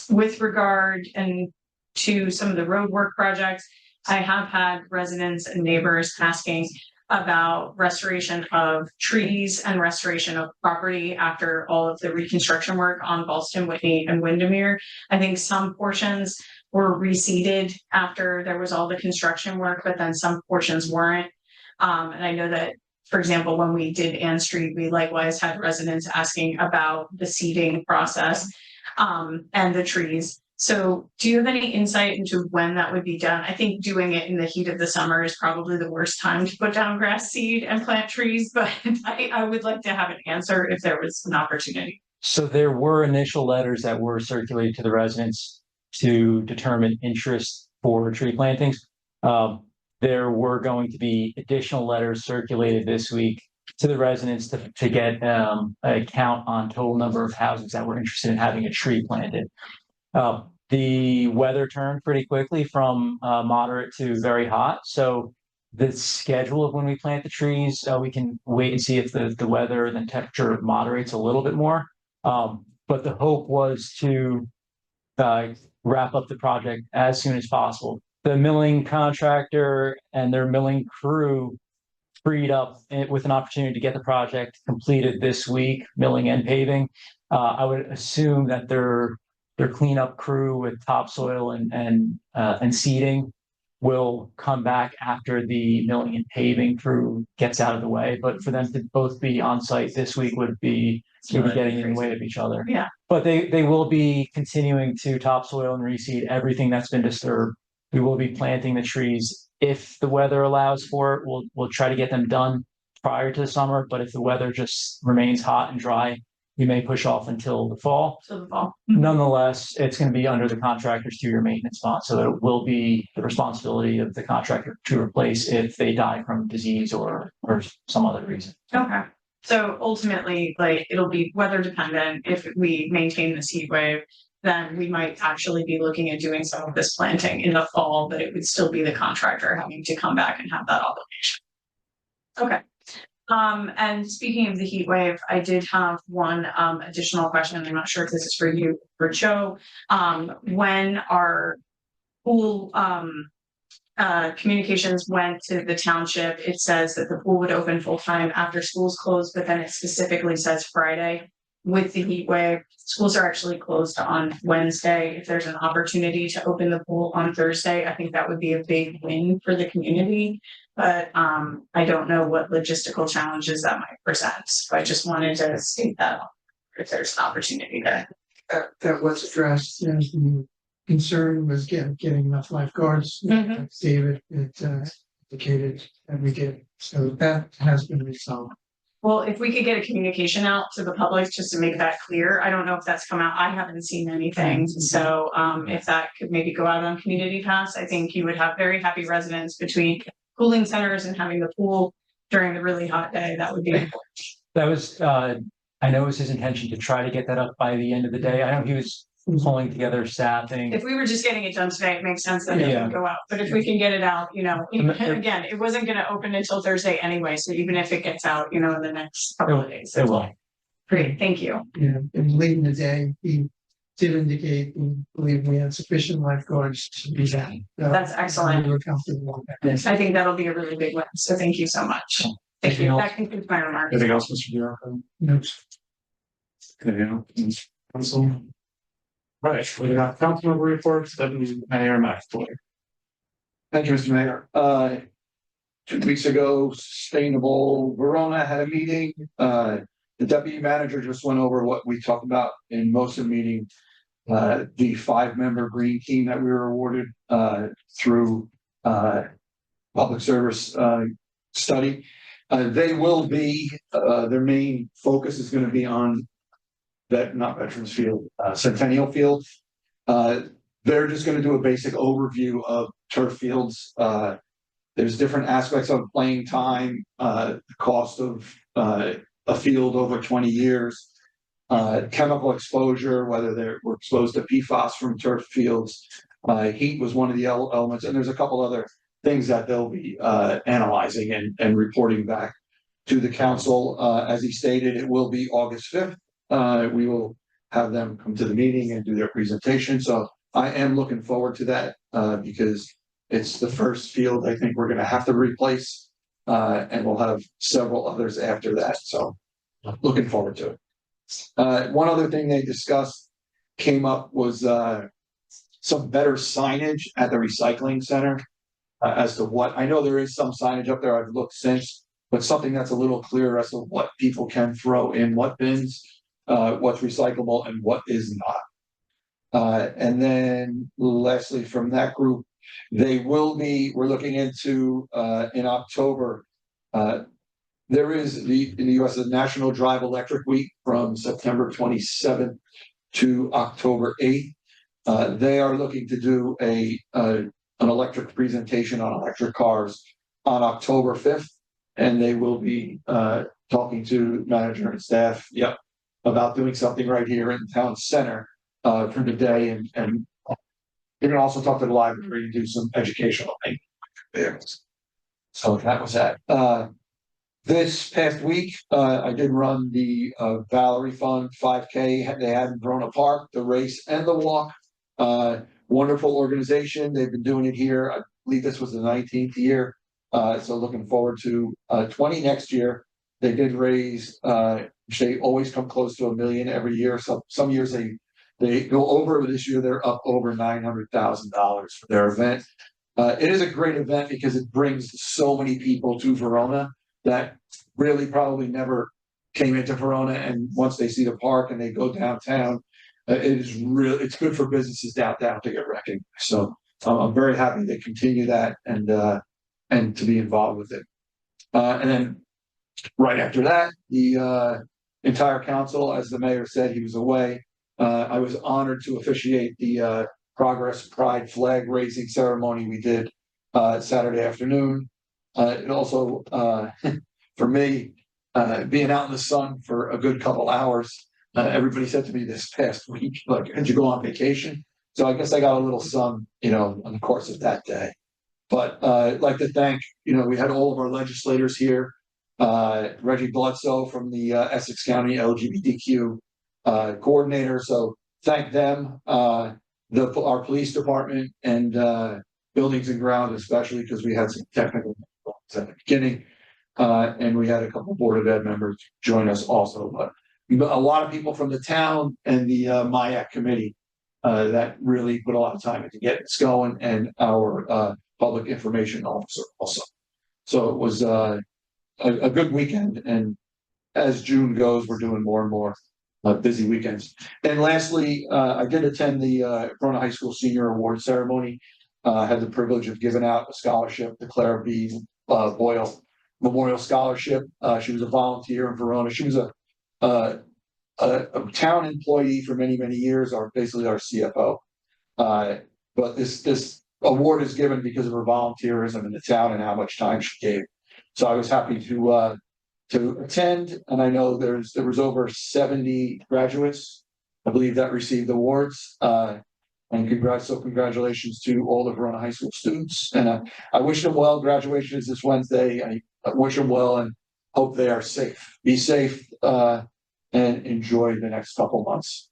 With regard to some of the road work projects, I have had residents and neighbors asking about restoration of trees and restoration of property after all of the reconstruction work on Ballston, Whitney, and Windermere. I think some portions were reseeded after there was all the construction work, but then some portions weren't. And I know that, for example, when we did Ann Street, we likewise had residents asking about the seeding process and the trees. So do you have any insight into when that would be done? I think doing it in the heat of the summer is probably the worst time to put down grass seed and plant trees, but I would like to have an answer if there was an opportunity. So there were initial letters that were circulated to the residents to determine interest for tree plantings. There were going to be additional letters circulated this week to the residents to get a count on total number of houses that were interested in having a tree planted. The weather turned pretty quickly from moderate to very hot. So the schedule of when we plant the trees, we can wait and see if the weather and the temperature moderates a little bit more. But the hope was to wrap up the project as soon as possible. The milling contractor and their milling crew freed up with an opportunity to get the project completed this week, milling and paving. I would assume that their cleanup crew with topsoil and seeding will come back after the milling and paving crew gets out of the way. But for them to both be on site this week would be maybe getting in the way of each other. Yeah. But they will be continuing to topsoil and reseed everything that's been disturbed. We will be planting the trees if the weather allows for it. We'll try to get them done prior to the summer, but if the weather just remains hot and dry, we may push off until the fall. So the fall. Nonetheless, it's going to be under the contractor's 2-year maintenance bond, so it will be the responsibility of the contractor to replace if they die from disease or some other reason. Okay. So ultimately, like, it'll be weather dependent. If we maintain this heat wave, then we might actually be looking at doing some of this planting in the fall, but it would still be the contractor having to come back and have that obligation. Okay. And speaking of the heat wave, I did have one additional question. I'm not sure if this is for you or Joe. When our pool communications went to the township, it says that the pool would open full time after schools closed, but then it specifically says Friday. With the heat wave, schools are actually closed on Wednesday. If there's an opportunity to open the pool on Thursday, I think that would be a big win for the community. But I don't know what logistical challenges that might present. So I just wanted to state that if there's an opportunity there. That was addressed, and the concern was getting enough lifeguards. Mhm. David, indicated that we did, so that has been resolved. Well, if we could get a communication out to the public just to make that clear, I don't know if that's come out. I haven't seen anything. So if that could maybe go out on Community Pass, I think you would have very happy residents between cooling centers and having the pool during the really hot day. That would be important. That was, I know it was his intention to try to get that up by the end of the day. I know he was pulling together staffing. If we were just getting it done today, it makes sense that it Yeah. would go out. But if we can get it out, again, it wasn't going to open until Thursday anyway. So even if it gets out, in the next couple of days. It will. Great, thank you. Yeah, and late in the day, he did indicate, we believe we had sufficient lifeguards to do that. That's excellent. We were comfortable with that. I think that'll be a really big win. So thank you so much. Thank you. Anything That concludes my remarks. Anything else, Mr. Giorgio? Notes. Anything else? Council? Right, we got council member reports, Deputy Mayor McAvoy. Thank you, Mr. Mayor. 2 weeks ago, Sustainable Verona had a meeting. The deputy manager just went over what we talked about in most of the meeting. The 5-member green team that we were awarded through public service study. They will be, their main focus is going to be on not Veterans Field, Centennial Field. They're just going to do a basic overview of turf fields. There's different aspects of playing time, the cost of a field over 20 years, chemical exposure, whether we're exposed to PFAS from turf fields. Heat was one of the elements, and there's a couple other things that they'll be analyzing and reporting back to the council. As he stated, it will be August 5th. We will have them come to the meeting and do their presentation. So I am looking forward to that because it's the first field I think we're going to have to replace, and we'll have several others after that. So looking forward to it. One other thing they discussed came up was some better signage at the recycling center as to what, I know there is some signage up there. I've looked since, but something that's a little clearer as to what people can throw in what bins, what's recyclable and what is not. And then lastly, from that group, we're looking into in October. There is in the US a National Drive Electric Week from September 27th to October 8th. They are looking to do an electric presentation on electric cars on October 5th, and they will be talking to manager and staff, about doing something right here in town center for the day, and you're gonna also talk to the library and do some educational things there. So that was that. This past week, I did run the Valerie Fund 5K. They had in Verona Park, the race and the walk. Wonderful organization. They've been doing it here. I believe this was the 19th year. So looking forward to 20 next year. They did raise, they always come close to $1 million every year. So some years they go over. This year they're up over $900,000 for their event. It is a great event because it brings so many people to Verona that really probably never came into Verona, and once they see the park and they go downtown, it's good for businesses downtown to get recognized. So I'm very happy they continue that and to be involved with it. And then right after that, the entire council, as the mayor said, he was away. I was honored to officiate the Progress Pride flag raising ceremony we did Saturday afternoon. It also, for me, being out in the sun for a good couple hours, everybody said to me this past week, like, did you go on vacation? So I guess I got a little sun, in the course of that day. But I'd like to thank, we had all of our legislators here, Reggie Bledsoe from the Essex County LGBTQ coordinator. So thank them, our police department and buildings and grounds, especially because we had some technical problems at the beginning. And we had a couple Board of Ed members join us also, but a lot of people from the town and the MIAC committee that really put a lot of time into getting this going, and our public information officer also. So it was a good weekend, and as June goes, we're doing more and more busy weekends. And lastly, I did attend the Verona High School Senior Award Ceremony. Had the privilege of giving out a scholarship, the Clara B. Boyle Memorial Scholarship. She was a volunteer in Verona. She was a town employee for many, many years, basically our CFO. But this award is given because of her volunteerism in the town and how much time she gave. So I was happy to attend, and I know there was over 70 graduates, I believe, that received awards. And congratulations to all the Verona High School students. And I wish them well. Graduation is this Wednesday. I wish them well and hope they are safe. Be safe and enjoy the next couple months.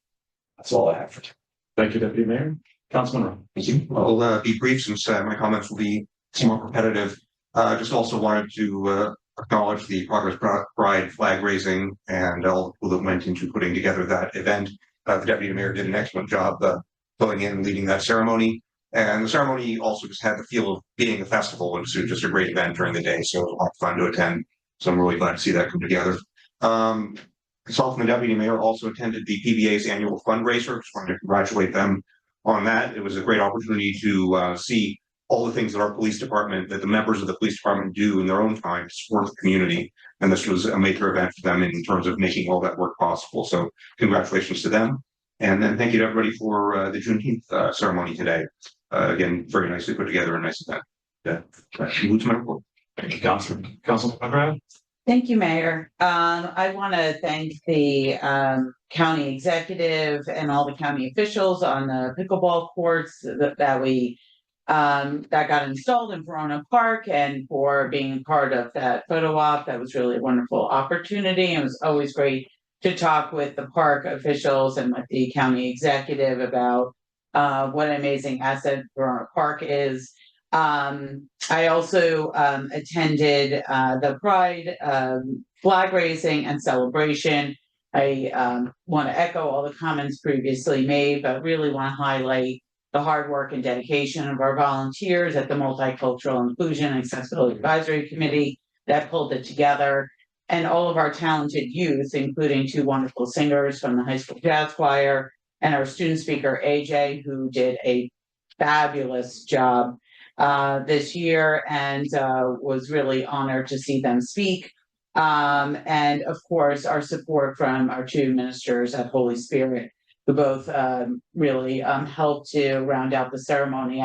That's all I have for you. Thank you, Deputy Mayor. Councilman Rowe. Thank you. I'll be brief since my comments will be somewhat repetitive. Just also wanted to acknowledge the Progress Pride flag raising and all who went into putting together that event. The Deputy Mayor did an excellent job going in and leading that ceremony. And the ceremony also just had the feel of being a festival. It was just a great event during the day, so it was a lot of fun to attend. So I'm really glad to see that come together. Myself and the Deputy Mayor also attended the PBA's annual fundraiser. Just wanted to congratulate them on that. It was a great opportunity to see all the things that our police department, that the members of the police department do in their own time to support the community. And this was a major event for them in terms of making all that work possible. So congratulations to them. And then thank you to everybody for the Juneteenth ceremony today. Again, very nicely put together, a nice event. That concludes my report. Thank you, Councilman McGrath. Thank you, Mayor. I want to thank the county executive and all the county officials on the pickleball courts that we that got installed in Verona Park, and for being part of that photo op. That was really a wonderful opportunity. It was always great to talk with the park officials and with the county executive about what an amazing asset Verona Park is. I also attended the Pride flag raising and celebration. I want to echo all the comments previously made, but really want to highlight the hard work and dedication of our volunteers at the Multicultural Inclusion and Accessibility Advisory Committee that pulled it together, and all of our talented youth, including 2 wonderful singers from the high school jazz choir and our student speaker, AJ, who did a fabulous job this year, and was really honored to see them speak. And of course, our support from our 2 ministers at Holy Spirit, who both really helped to round out the ceremony.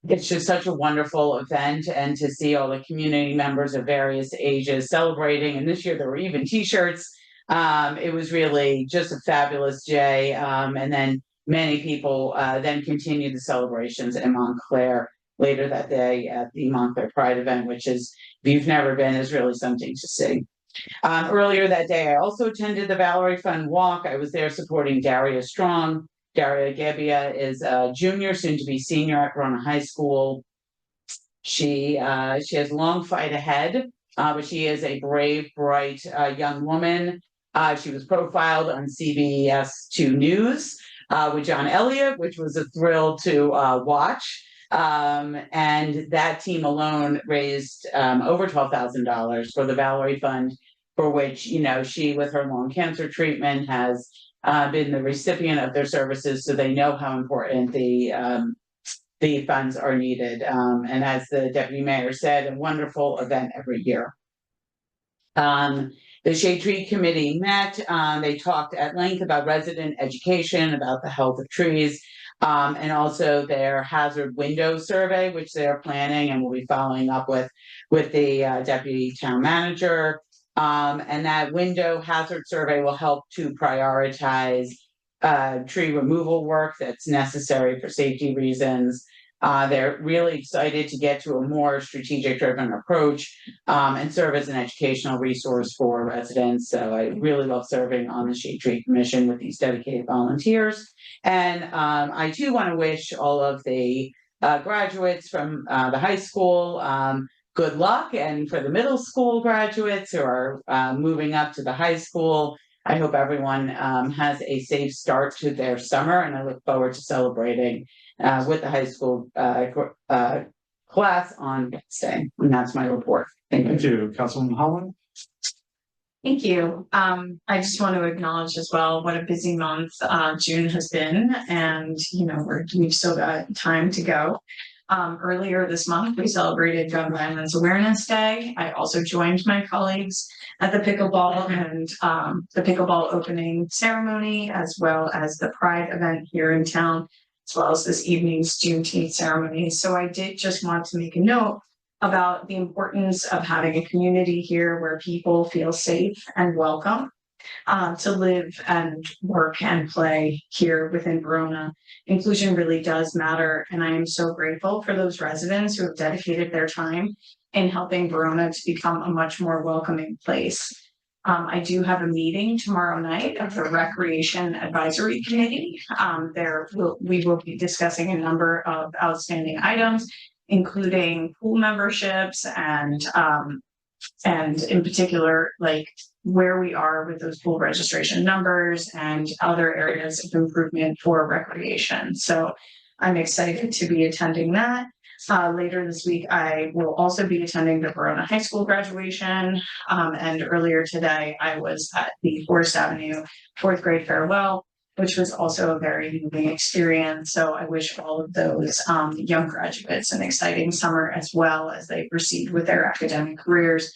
It's just such a wonderful event, and to see all the community members of various ages celebrating. And this year there were even t-shirts. It was really just a fabulous day. And then many people then continued the celebrations in Montclair later that day at the Montclair Pride event, which is, if you've never been, is really something to see. Earlier that day, I also attended the Valerie Fund Walk. I was there supporting Daria Strong. Daria Gebbia is a junior, soon to be senior at Verona High School. She has a long fight ahead, but she is a brave, bright young woman. She was profiled on CBS 2 News with John Elliott, which was a thrill to watch. And that team alone raised over $12,000 for the Valerie Fund, for which, she, with her lung cancer treatment, has been the recipient of their services, so they know how important the funds are needed. And as the deputy mayor said, a wonderful event every year. The Shade Tree Committee met. They talked at length about resident education, about the health of trees, and also their hazard window survey, which they're planning and will be following up with the deputy town manager. And that window hazard survey will help to prioritize tree removal work that's necessary for safety reasons. They're really excited to get to a more strategic driven approach and serve as an educational resource for residents. So I really love serving on the Shade Tree Commission with these dedicated volunteers. And I too want to wish all of the graduates from the high school good luck, and for the middle school graduates who are moving up to the high school, I hope everyone has a safe start to their summer, and I look forward to celebrating with the high school class on Wednesday. And that's my report. Thank you, Councilwoman Holland. Thank you. I just want to acknowledge as well what a busy month June has been, and we've still got time to go. Earlier this month, we celebrated Gun Violence Awareness Day. I also joined my colleagues at the pickleball and the pickleball opening ceremony, as well as the Pride event here in town, as well as this evening's Juneteenth ceremony. So I did just want to make a note about the importance of having a community here where people feel safe and welcome to live and work and play here within Verona. Inclusion really does matter, and I am so grateful for those residents who have dedicated their time in helping Verona to become a much more welcoming place. I do have a meeting tomorrow night of the Recreation Advisory Committee. We will be discussing a number of outstanding items, including pool memberships and in particular, like where we are with those pool registration numbers and other areas of improvement for recreation. So I'm excited to be attending that. Later this week, I will also be attending the Verona High School graduation. And earlier today, I was at the Forest Avenue 4th grade farewell, which was also a very moving experience. So I wish all of those young graduates an exciting summer as well as they proceed with their academic careers.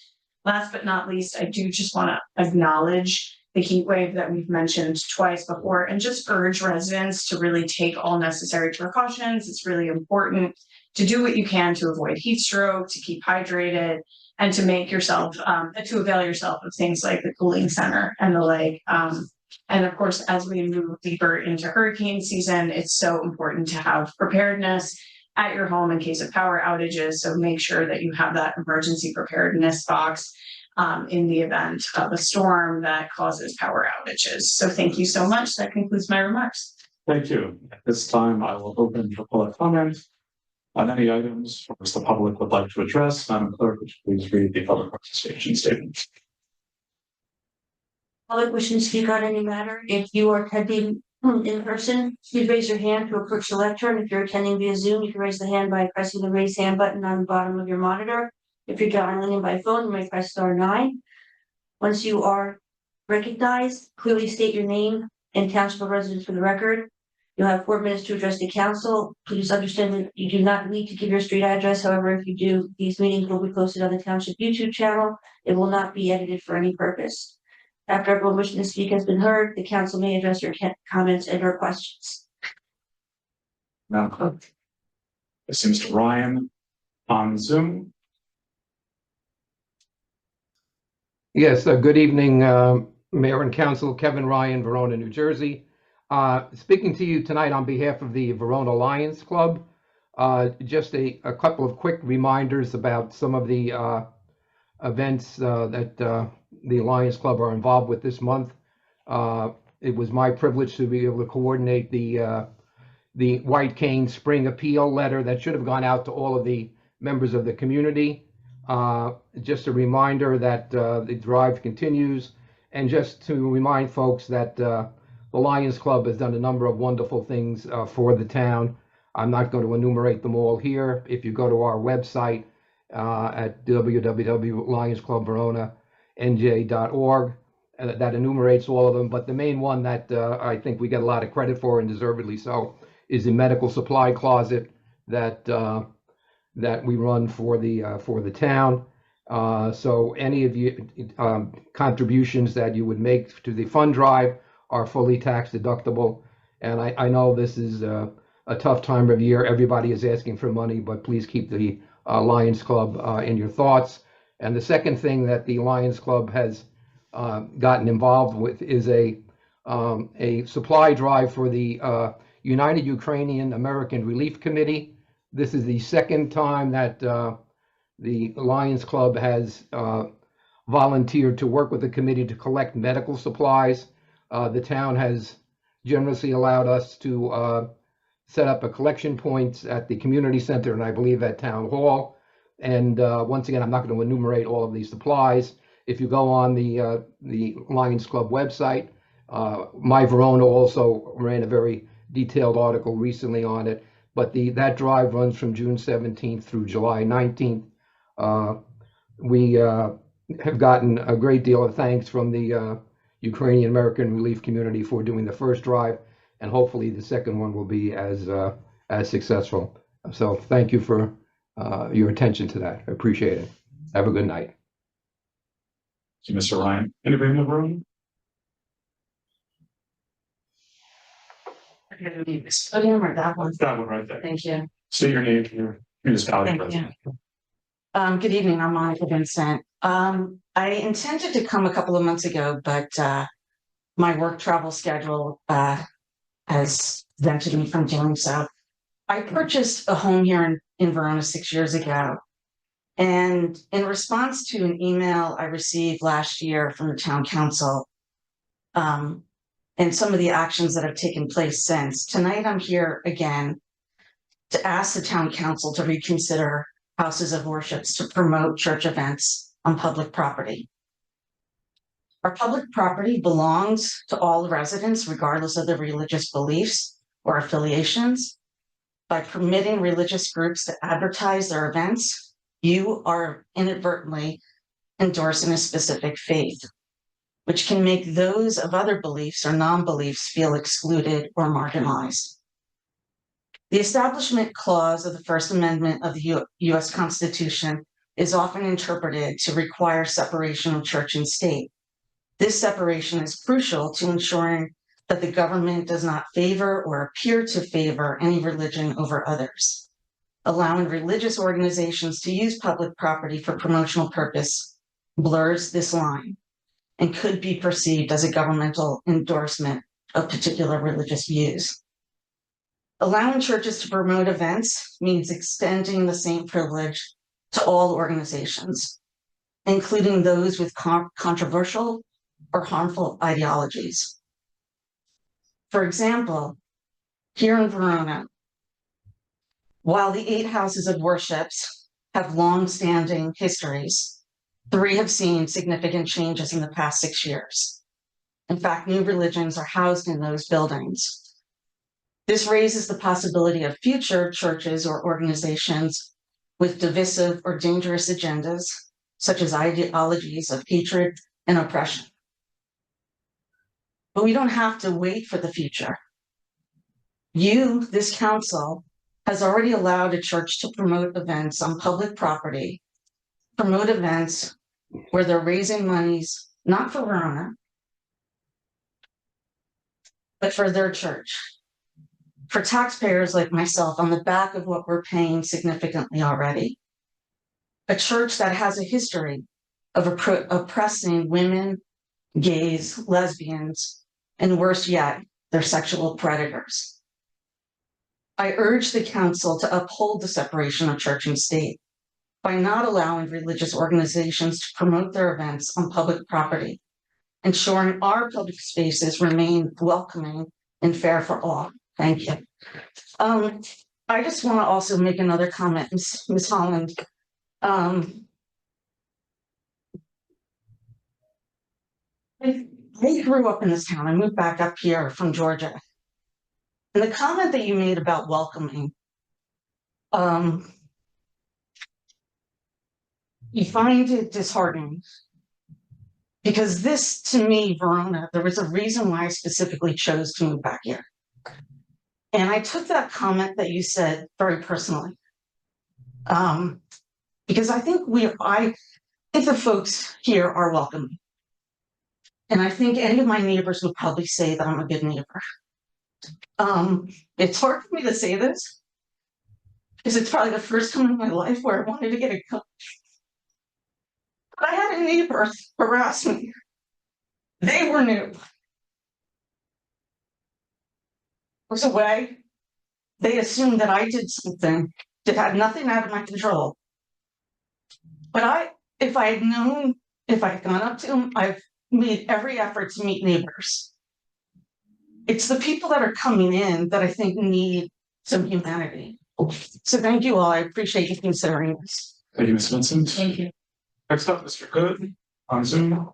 Last but not least, I do just want to acknowledge the heat wave that we've mentioned twice before and just urge residents to really take all necessary precautions. It's really important to do what you can to avoid heat stroke, to keep hydrated, and to make yourself, to avail yourself of things like the cooling center and the like. And of course, as we move deeper into hurricane season, it's so important to have preparedness at your home in case of power outages. So make sure that you have that emergency preparedness box in the event of a storm that causes power outages. So thank you so much. That concludes my remarks. Thank you. At this time, I will open for public comment on any items which the public would like to address. Madam Clerk, would you please read the public participation statement? Public wishing to speak on any matter. If you are attending in person, please raise your hand to approach the lectern. If you're attending via Zoom, you can raise the hand by pressing the raise hand button on the bottom of your monitor. If you're dialing in by phone, you may press *9. Once you are recognized, clearly state your name and township residence for the record. You'll have 4 minutes to address the council. Please understand that you do not need to give your street address. However, if you do, these meetings will be posted on the Township YouTube channel. It will not be edited for any purpose. After everyone wishing to speak has been heard, the council may address your comments and or questions. Madam Clerk. I see Mr. Ryan on Zoom. Yes, good evening, Mayor and Council. Kevin Ryan, Verona, New Jersey. Speaking to you tonight on behalf of the Verona Lions Club. Just a couple of quick reminders about some of the events that the Lions Club are involved with this month. It was my privilege to be able to coordinate the White Cane Spring Appeal letter that should have gone out to all of the members of the community. Just a reminder that the drive continues, and just to remind folks that the Lions Club has done a number of wonderful things for the town. I'm not going to enumerate them all here. If you go to our website at www.lionsclubveronanj.org, that enumerates all of them. But the main one that I think we get a lot of credit for, and deservedly so, is the medical supply closet that that we run for the town. So any of you contributions that you would make to the fund drive are fully tax deductible. And I know this is a tough time of year. Everybody is asking for money, but please keep the Lions Club in your thoughts. And the second thing that the Lions Club has gotten involved with is a supply drive for the United Ukrainian American Relief Committee. This is the second time that the Lions Club has volunteered to work with the committee to collect medical supplies. The town has generously allowed us to set up a collection point at the community center, and I believe at Town Hall. And once again, I'm not going to enumerate all of these supplies. If you go on the Lions Club website, My Verona also ran a very detailed article recently on it. But that drive runs from June 17th through July 19th. We have gotten a great deal of thanks from the Ukrainian American Relief community for doing the first drive, and hopefully the second one will be as successful. So thank you for your attention to that. I appreciate it. Have a good night. Thank you, Mr. Ryan. Anybody in the room? Or that one. That one right there. Thank you. State your name, your municipality Thank president. Good evening, I'm Monica Vincent. I intended to come a couple of months ago, but my work travel schedule has prevented me from doing so. I purchased a home here in Verona 6 years ago. And in response to an email I received last year from the town council, and some of the actions that have taken place since, tonight I'm here again to ask the town council to reconsider houses of worships to promote church events on public property. Our public property belongs to all residents, regardless of their religious beliefs or affiliations. By permitting religious groups to advertise their events, you are inadvertently endorsing a specific faith, which can make those of other beliefs or non-beliefs feel excluded or marginalized. The Establishment Clause of the First Amendment of the U.S. Constitution is often interpreted to require separation of church and state. This separation is crucial to ensuring that the government does not favor or appear to favor any religion over others. Allowing religious organizations to use public property for promotional purpose blurs this line and could be perceived as a governmental endorsement of particular religious views. Allowing churches to promote events means extending the same privilege to all organizations, including those with controversial or harmful ideologies. For example, here in Verona, while the 8 houses of worships have long-standing histories, 3 have seen significant changes in the past 6 years. In fact, new religions are housed in those buildings. This raises the possibility of future churches or organizations with divisive or dangerous agendas, such as ideologies of hatred and oppression. But we don't have to wait for the future. You, this council, has already allowed a church to promote events on public property, promote events where they're raising monies, not for Verona, but for their church. For taxpayers like myself, on the back of what we're paying significantly already. A church that has a history of oppressing women, gays, lesbians, and worse yet, their sexual predators. I urge the council to uphold the separation of church and state by not allowing religious organizations to promote their events on public property, ensuring our public spaces remain welcoming and fair for all. Thank you. I just want to also make another comment, Ms. Holland. I grew up in this town. I moved back up here from Georgia. And the comment that you made about welcoming, you find it disheartening. Because this, to me, Verona, there was a reason why I specifically chose to move back here. And I took that comment that you said very personally. Because I think the folks here are welcoming. And I think any of my neighbors would probably say that I'm a good neighbor. It's hard for me to say this because it's probably the first time in my life where I wanted to get a coach. But I had a neighbor harass me. They were new. I was away. They assumed that I did something that had nothing out of my control. But if I had known, if I had gone up to them, I've made every effort to meet neighbors. It's the people that are coming in that I think need some humanity. So thank you all. I appreciate you considering this. Thank you, Ms. Vincent. Thank you. Next up, Mr. Good on Zoom.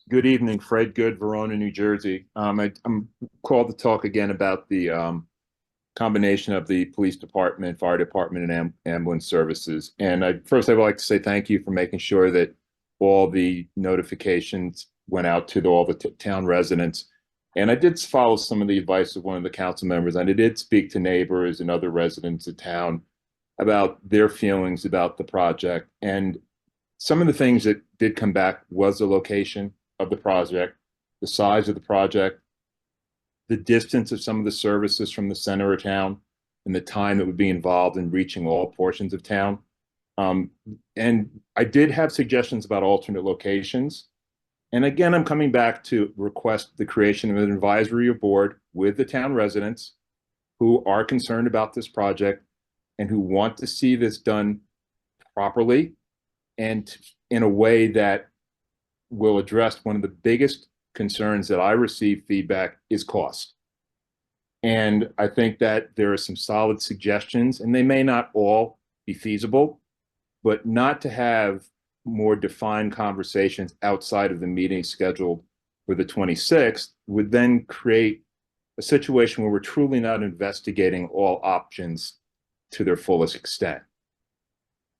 Good evening, Fred Good, Verona, New Jersey. I'm called to talk again about the combination of the police department, fire department, and ambulance services. And first, I would like to say thank you for making sure that all the notifications went out to all the town residents. And I did follow some of the advice of one of the council members, and I did speak to neighbors and other residents of town about their feelings about the project. And some of the things that did come back was the location of the project, the size of the project, the distance of some of the services from the center of town, and the time that would be involved in reaching all portions of town. And I did have suggestions about alternate locations. And again, I'm coming back to request the creation of an advisory board with the town residents who are concerned about this project and who want to see this done properly and in a way that will address one of the biggest concerns that I receive feedback is cost. And I think that there are some solid suggestions, and they may not all be feasible, but not to have more defined conversations outside of the meeting scheduled for the 26th would then create a situation where we're truly not investigating all options to their fullest extent.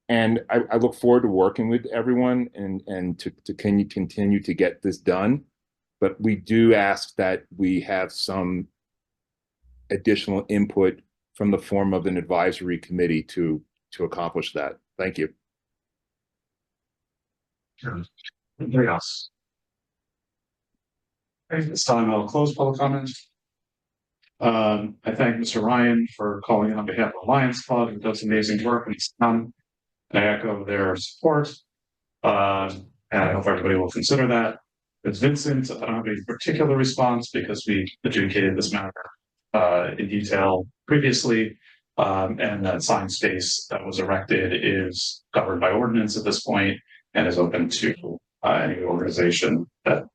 And I look forward to working with everyone and to continue to get this done. But we do ask that we have some additional input from the form of an advisory committee to accomplish that. Thank you. Anybody else? Okay, this time I'll close public comment. I thank Mr. Ryan for calling in on behalf of the Lions Club, who does amazing work in this town. I echo their support. And I hope everybody will consider that. With Vincent, I don't have any particular response because we adjudicated this matter in detail previously. And that sign space that was erected is covered by ordinance at this point and is open to any organization that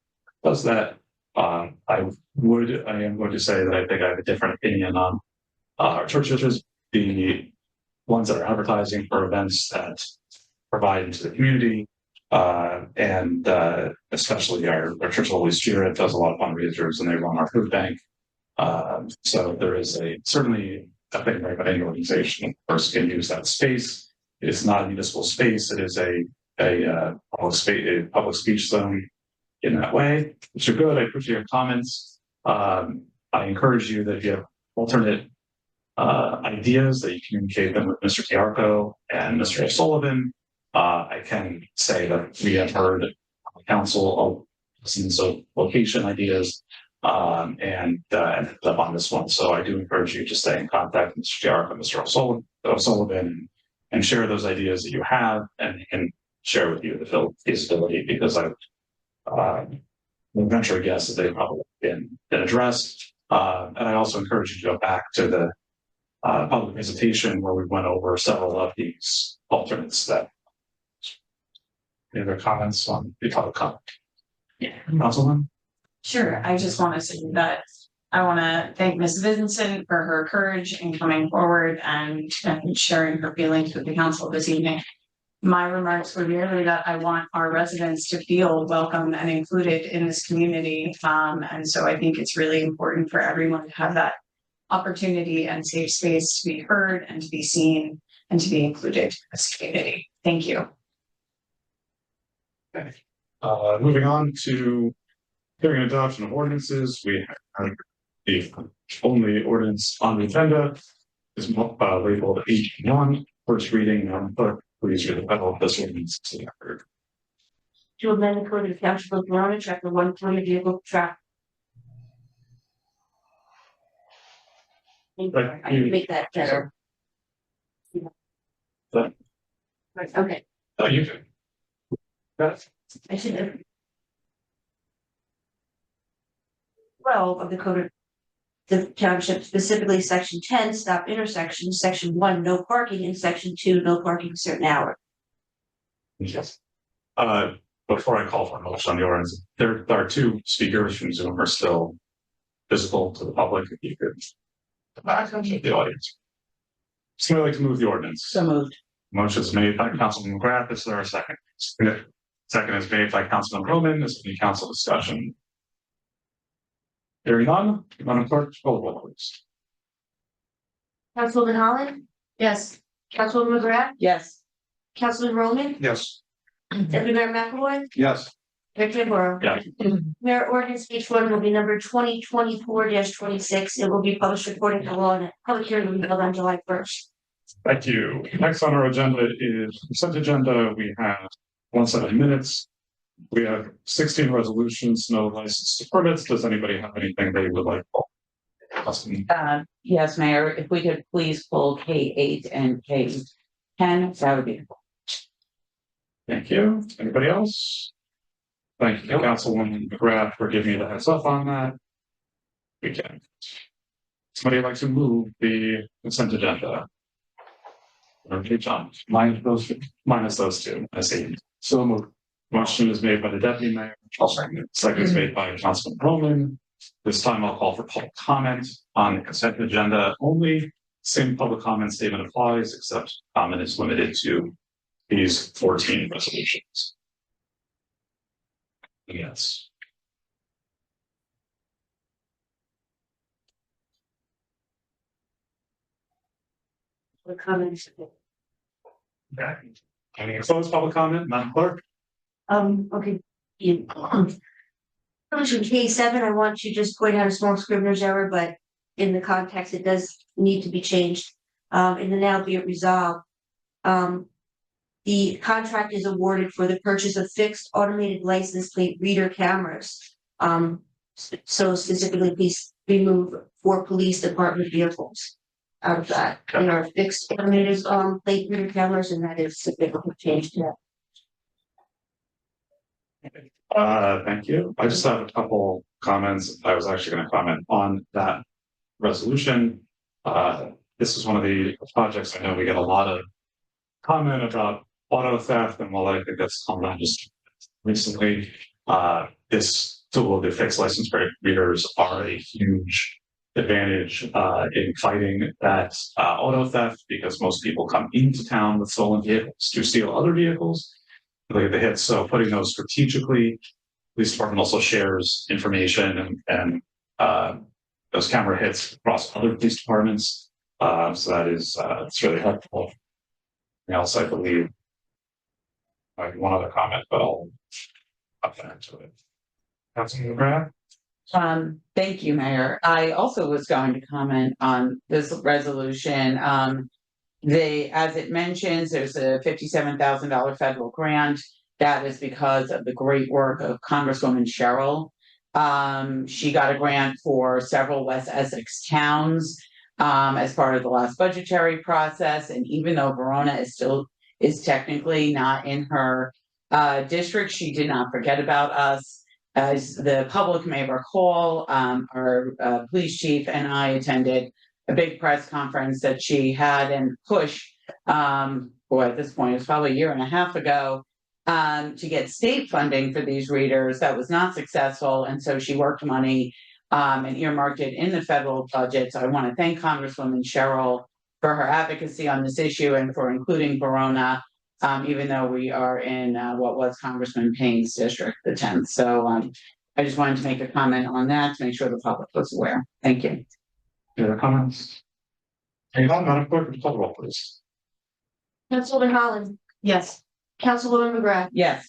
does that. I am going to say that I think I have a different opinion on our church churches, the ones that are advertising for events that provide to the community, and especially our Church of the Holy Spirit does a lot of fundraisers and they run our food bank. So there is certainly a thing right about any organization first can use that space. It is not a municipal space. It is a public speech zone in that way, which are good. I appreciate your comments. I encourage you that if you have alternate ideas that you communicate them with Mr. Tiarco and Mr. O'Sullivan. I can say that we have heard on the council of location ideas and up on this one. So I do encourage you to stay in contact with Mr. Tiarco and Mr. O'Sullivan and share those ideas that you have and share with you the feasibility, because will venture a guess that they've probably been addressed. And I also encourage you to go back to the public presentation where we went over several of these alternates that. Any other comments on the public comment? Yeah. Councilman? Sure, I just want to say that I want to thank Ms. Vincent for her courage in coming forward and sharing her feelings with the council this evening. My remarks were merely that I want our residents to feel welcome and included in this community. And so I think it's really important for everyone to have that opportunity and safe space to be heard and to be seen and to be included in this community. Thank you. Okay. Moving on to hearing and adoption of ordinances, we have the only ordinance on the agenda is labeled H1, first reading. Clerk, please read the title of this ordinance to the record. To amend the code of the Township of Verona, chapter 120 vehicle traffic. I can make that better. But- Okay, Oh, you can. Got it. I should have. 12 of the code of the township, specifically section 10, stop intersections, section 1, no parking, and section 2, no parking certain hour. Yes. Before I call for a motion on the ordinance, there are two speakers from Zoom are still visible to the public. If you could back up the audience. Somebody like to move the ordinance. So moved. Motion is made by Councilman McGrath. Is there a second? Second is made by Councilman Roman. Is there any council discussion? Hearing none, Madam Clerk, roll call please. Councilwoman Holland, Yes. Councilwoman McGrath, Yes. Councilman Roman, Yes. Deputy Mayor McAvoy, Yes. Director Morrow. Yeah. Mayor ordinance H1 will be number 2024-26. It will be published according to law and a public hearing will be held on July 1st. Thank you. Next on our agenda is consent agenda. We have one set of minutes. We have 16 resolutions, no license to permits. Does anybody have anything they would like? Yes, Mayor, if we could please pull K8 and K10, that would be. Thank you. Anybody else? Thank you, Councilwoman McGrath, for giving me the heads up on that. We can. Somebody like to move the consent agenda? Okay, John, minus those two, I see. So moved. Motion is made by the deputy mayor. Second is made by Councilman Roman. This time I'll call for public comment on the consent agenda only. Same public comment statement applies, except comment is limited to these 14 resolutions. Yes. The comments. Okay. Any closed public comment, Madam Clerk? Okay. Resolution K7, I want to just point out a small scrivener's error, but in the context, it does need to be changed. In the now be it resolved. The contract is awarded for the purchase of fixed automated license plate reader cameras. So specifically, please remove 4 police department vehicles out of that. They are fixed automated plate reader cameras, and that is significant change to that. Thank you. I just have a couple comments. I was actually going to comment on that resolution. This is one of the projects I know we get a lot of comment about auto theft, and while I think that's come down just recently, this tool, the fixed license plate readers, are a huge advantage in fighting that auto theft, because most people come into town with stolen vehicles to steal other vehicles. Look at the hits. So putting those strategically, police department also shares information and those camera hits across other police departments. So that is it's really helpful. Anything else, I believe. I have one other comment, but I'll up that to it. Councilman McGrath? Thank you, Mayor. I also was going to comment on this resolution. As it mentions, there's a $57,000 federal grant. That is because of the great work of Congresswoman Cheryl. She got a grant for several West Essex towns as part of the last budgetary process. And even though Verona is technically not in her district, she did not forget about us. as the public may recall, our police chief and I attended a big press conference that she had and push, at this point, it's probably a year and a half ago, to get state funding for these readers. That was not successful, and so she worked money and earmarked it in the federal budget. So I want to thank Congresswoman Cheryl for her advocacy on this issue and for including Verona, even though we are in what was Congressman Payne's district, the 10th. So I just wanted to make a comment on that to make sure the public was aware. Thank you. Any other comments? Any other, Madam Clerk, would you call the roll, please? Councilwoman Holland, Yes. Councilwoman McGrath, Yes.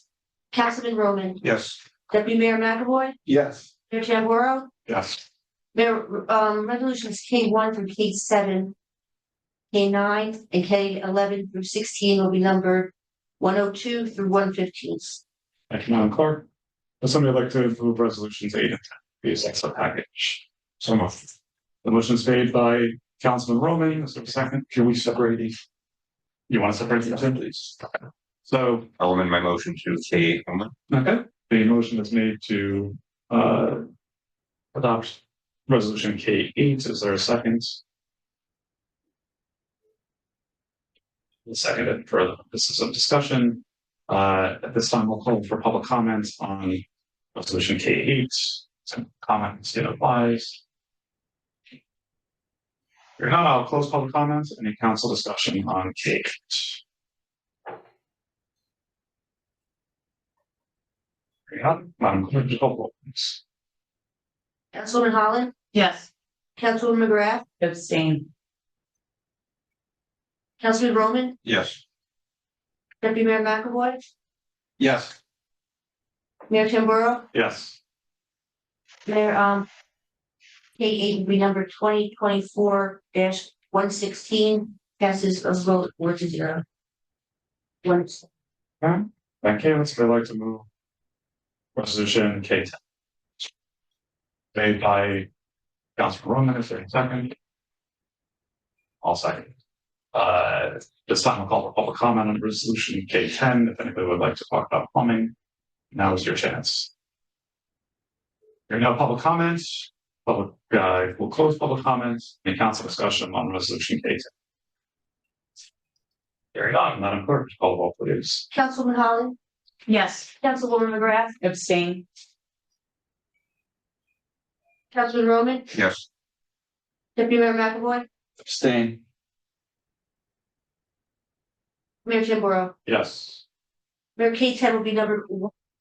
Councilman Roman, Yes. Deputy Mayor McAvoy, Yes. Mayor Tamboro, Yes. Mayor, resolutions K1 through K7, K9, and K11 through 16 will be numbered 102 through 115. Thank you, Madam Clerk. Would somebody like to move resolutions 8 and 10, please, as a package? So moved. The motion is made by Councilman Roman. Is there a second? Can we separate these? You want to separate these, please? Okay. So, I'll amend my motion to K only. okay, the motion is made to adopt resolution K8. Is there a second? Seconded for this is a discussion. At this time, we'll call for public comments on resolution K8. Some comments, it applies. Here now, I'll close public comments. Any council discussion on K8? Here now, Madam Clerk, just call the roll, please. Councilwoman Holland, Yes. Councilwoman McGrath, Abstain. Councilman Roman, Yes. Deputy Mayor McAvoy, Yes. Mayor Tamboro, Yes. Mayor, K8 will be number 2024-116, passes a vote 4-0. Once. Thank you. Let's like to move resolution K10. Made by Councilman Roman. Is there a second? I'll second. This time I'll call for public comment on resolution K10. If anybody would like to talk about plumbing, now is your chance. There are no public comments. Public, we'll close public comments and council discussion on resolution K10. There you go, Madam Clerk, call the roll, please. Councilwoman Holland, Yes. Councilwoman McGrath, Abstain. Councilman Roman, Yes. Deputy Mayor McAvoy, Abstain. Mayor Tamboro. Yes. Mayor K10 will be number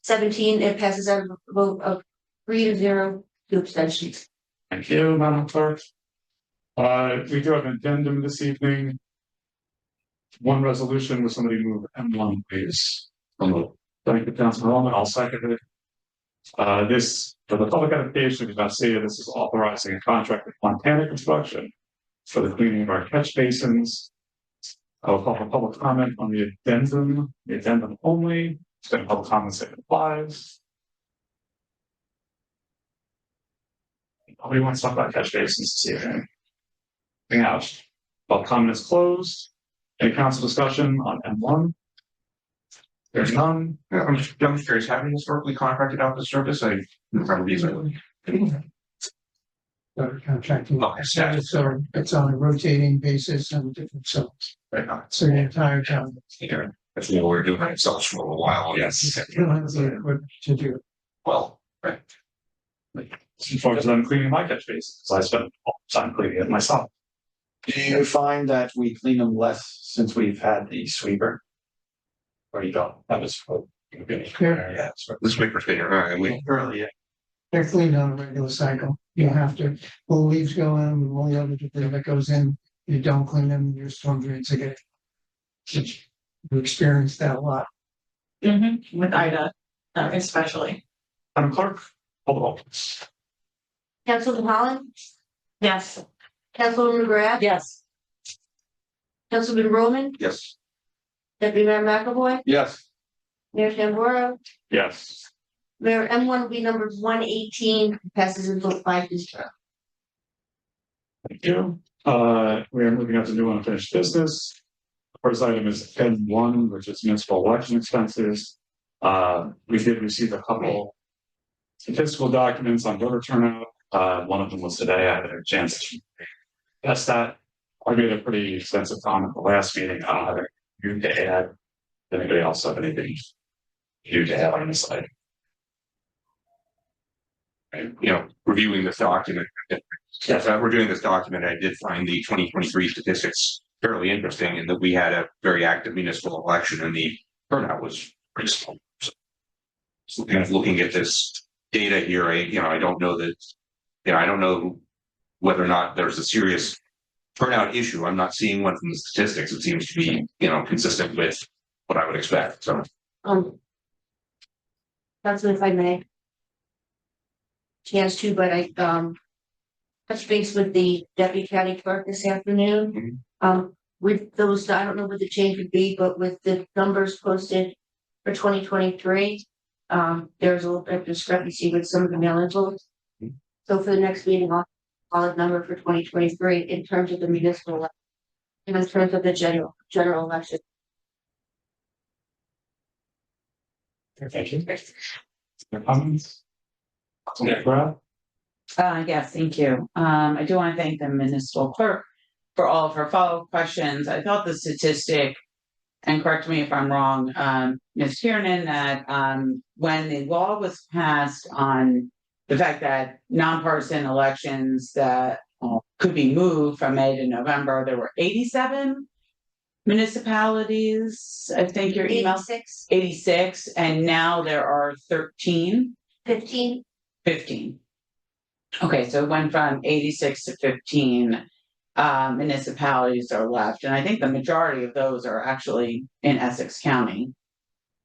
17. It passes out of a vote of 3-0, 2 abstentions. Thank you, Madam Clerk. We do have an addendum this evening. One resolution, with somebody move M1, please. Thank you, Councilman Roman. I'll second it. This, for the public edification of Garcia, this is authorizing a contract with Montana Construction for the cleaning of our catch basins. I will call for public comment on the addendum only. It's going to public comment say it applies. Nobody wants to talk about catch basins this evening. Anything else? Public comment is closed. Any council discussion on M1? There's none. Yeah, I'm just curious, have you historically contracted out this service? I remember these. Contracting. Okay. So it's on a rotating basis and different zones. So the entire town. That's what we're doing ourselves for a while, yes. You don't have the equipment to do it. Well, right. As far as I'm cleaning my catch basins, I spend all the time cleaning it myself. Do you find that we clean them less since we've had the sweeper? Or you don't. That was Yeah. This week we're figuring, all right, we, Early, yeah. They're cleaned on a regular cycle. You have to, pull leaves go in, and all the other debris that goes in, you don't clean them, your storm drains again. We experienced that a lot. With Ida, especially. Madam Clerk, call the roll. Councilwoman Holland, Yes. Councilwoman McGrath, Yes. Councilman Roman, yes. Deputy Mayor McAvoy, Yes. Mayor Tamboro, Yes. Mayor M1 will be numbered 118, passes in vote 5-0. Thank you. We are moving on to new unfinished business. First item is N1, which is municipal election expenses. We did receive a couple Statistical documents on voter turnout. One of them was today. I had a chance to test that. I made a pretty extensive comment the last meeting. I don't have anything new to add. Anybody else have anything new to add on this side? And, reviewing this document. Yes, reviewing this document, I did find the 2023 statistics fairly interesting in that we had a very active municipal election and the turnout was pretty small. So kind of looking at this data here, I don't know that, I don't know whether or not there's a serious turnout issue. I'm not seeing one from the statistics. It seems to be, consistent with what I would expect. So, That's if I may. Chance to, but I, touch base with the deputy county clerk this afternoon. With those, I don't know what the change would be, but with the numbers posted for 2023, there's a little bit of discrepancy with some of the mail-in votes. So for the next meeting, I'll call a number for 2023 in terms of the municipal election, and in terms of the general election. Thank you. Any comments? Brad? Yes, thank you. I do want to thank the municipal clerk for all of her follow-up questions. I thought the statistic, and correct me if I'm wrong, Ms. Kiernan, that when the law was passed on the fact that nonpartisan elections that could be moved from May to November, there were 87 municipalities. I think your email 86, and now there are 15. Okay, so it went from 86 to 15 municipalities are left, and I think the majority of those are actually in Essex County.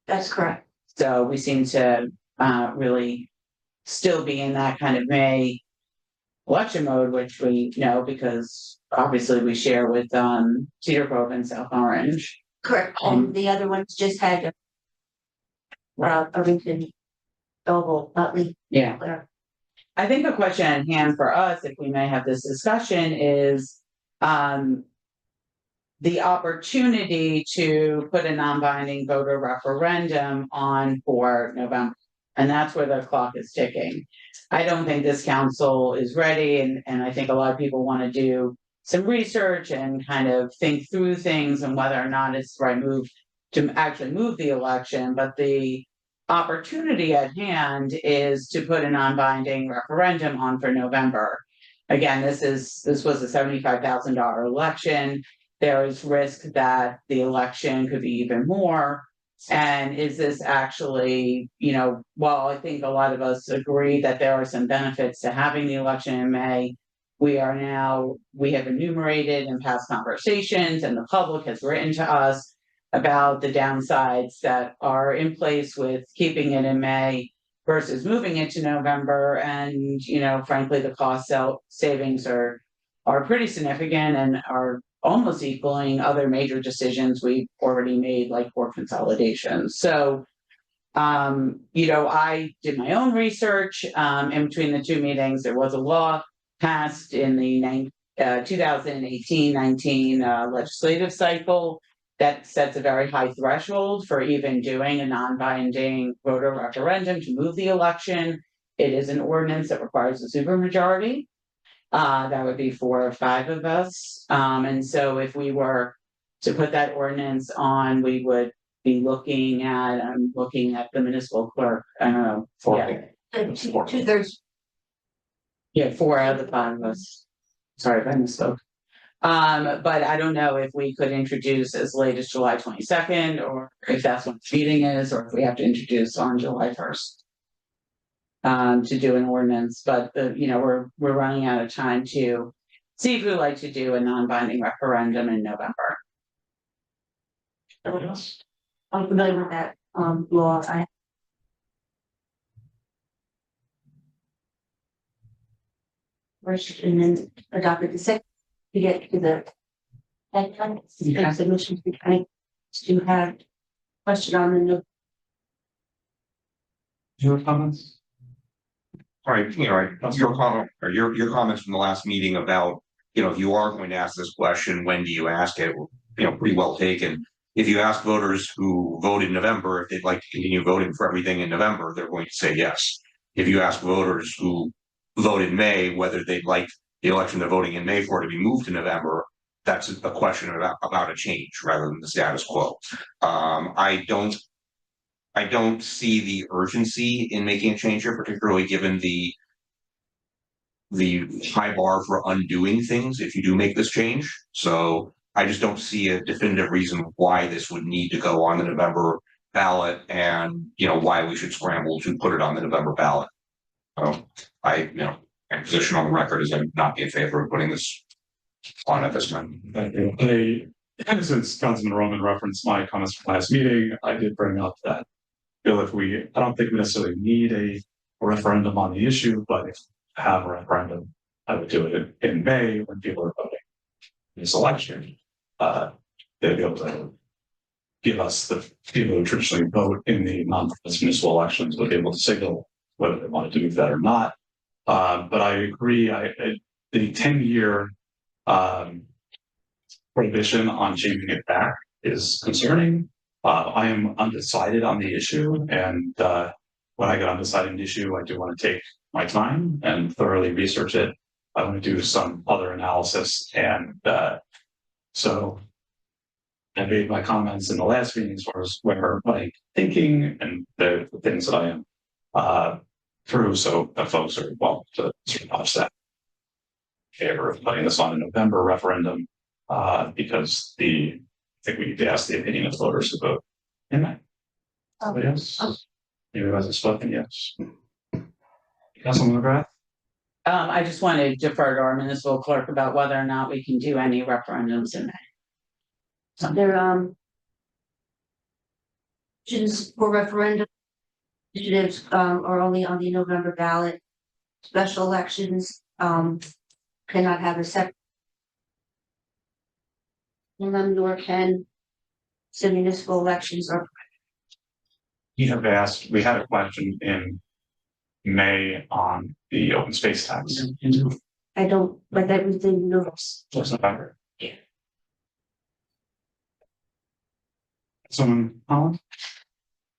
That's correct. So we seem to really still be in that kind of May election mode, which we know because obviously we share with Cedar Grove and South Orange. Correct. And the other ones just had a recent double, not least. Yeah. I think the question at hand for us, if we may have this discussion, is the opportunity to put a non-binding voter referendum on for November. And that's where the clock is ticking. I don't think this council is ready, and I think a lot of people want to do some research and kind of think through things and whether or not it's the right move to actually move the election. But the opportunity at hand is to put a non-binding referendum on for November. Again, this was a $75,000 election. There is risk that the election could be even more. And is this actually, while I think a lot of us agree that there are some benefits to having the election in May, we have enumerated in past conversations, and the public has written to us about the downsides that are in place with keeping it in May versus moving it to November. And, frankly, the cost savings are pretty significant and are almost equaling other major decisions we've already made, like court consolidation. So, I did my own research in between the two meetings. There was a law passed in the 2018-19 legislative cycle that sets a very high threshold for even doing a non-binding voter referendum to move the election. It is an ordinance that requires a supermajority. That would be 4 or 5 of us. And so if we were to put that ordinance on, we would be looking at the municipal clerk. I don't know. 2/3. Yeah, 4 out of the 5 of us. Sorry if I misspoke. But I don't know if we could introduce as late as July 22nd, or if that's what the meeting is, or if we have to introduce on July 1st. To do an ordinance, but we're running out of time to see if we'd like to do a non-binding referendum in November. I'm familiar with that law. First, and then adopted the second to get to the submission to the county to have question on the new. Your comments? all right, your comment or your comments from the last meeting about, if you are going to ask this question, when do you ask it? Pretty well taken. If you ask voters who voted in November if they'd like to continue voting for everything in November, they're going to say yes. if you ask voters who vote in May whether they'd like the election they're voting in May for to be moved to November, that's a question about a change rather than the status quo. I don't see the urgency in making a change here, particularly given the high bar for undoing things if you do make this change. So I just don't see a definitive reason why this would need to go on the November ballot, and why we should scramble to put it on the November ballot. So my position on the record is I'm not in favor of putting this on at this time. Thank you. Since Councilman Roman referenced my comments from last meeting, I did bring up that I don't think we necessarily need a referendum on the issue, but if we have a referendum, I would do it in May when people are voting this election. They'd be able to give us, the people who traditionally vote in the non-partisan municipal elections, would be able to signal whether they wanted to do that or not. But I agree, the 10-year prohibition on changing it back is concerning. I am undecided on the issue, and when I get undecided on the issue, I do want to take my time and thoroughly research it. I want to do some other analysis, and so I made my comments in the last meeting as far as where my thinking and the things that I am through, so that folks are welcome to sort of watch that. In favor of putting this on a November referendum, because I think we need to ask the opinion of voters who vote in May. Somebody else? Anybody hasn't spoken? Yes. Councilman McGrath? I just want to defer to our municipal clerk about whether or not we can do any referendums in May. There, options for referendum initiatives, are only on the November ballot. Special elections, cannot have a separate. Nor can some municipal elections are. We had a question in May on the open space tax. I don't, but that was the notice. Just November. Yeah. Someone, Holland?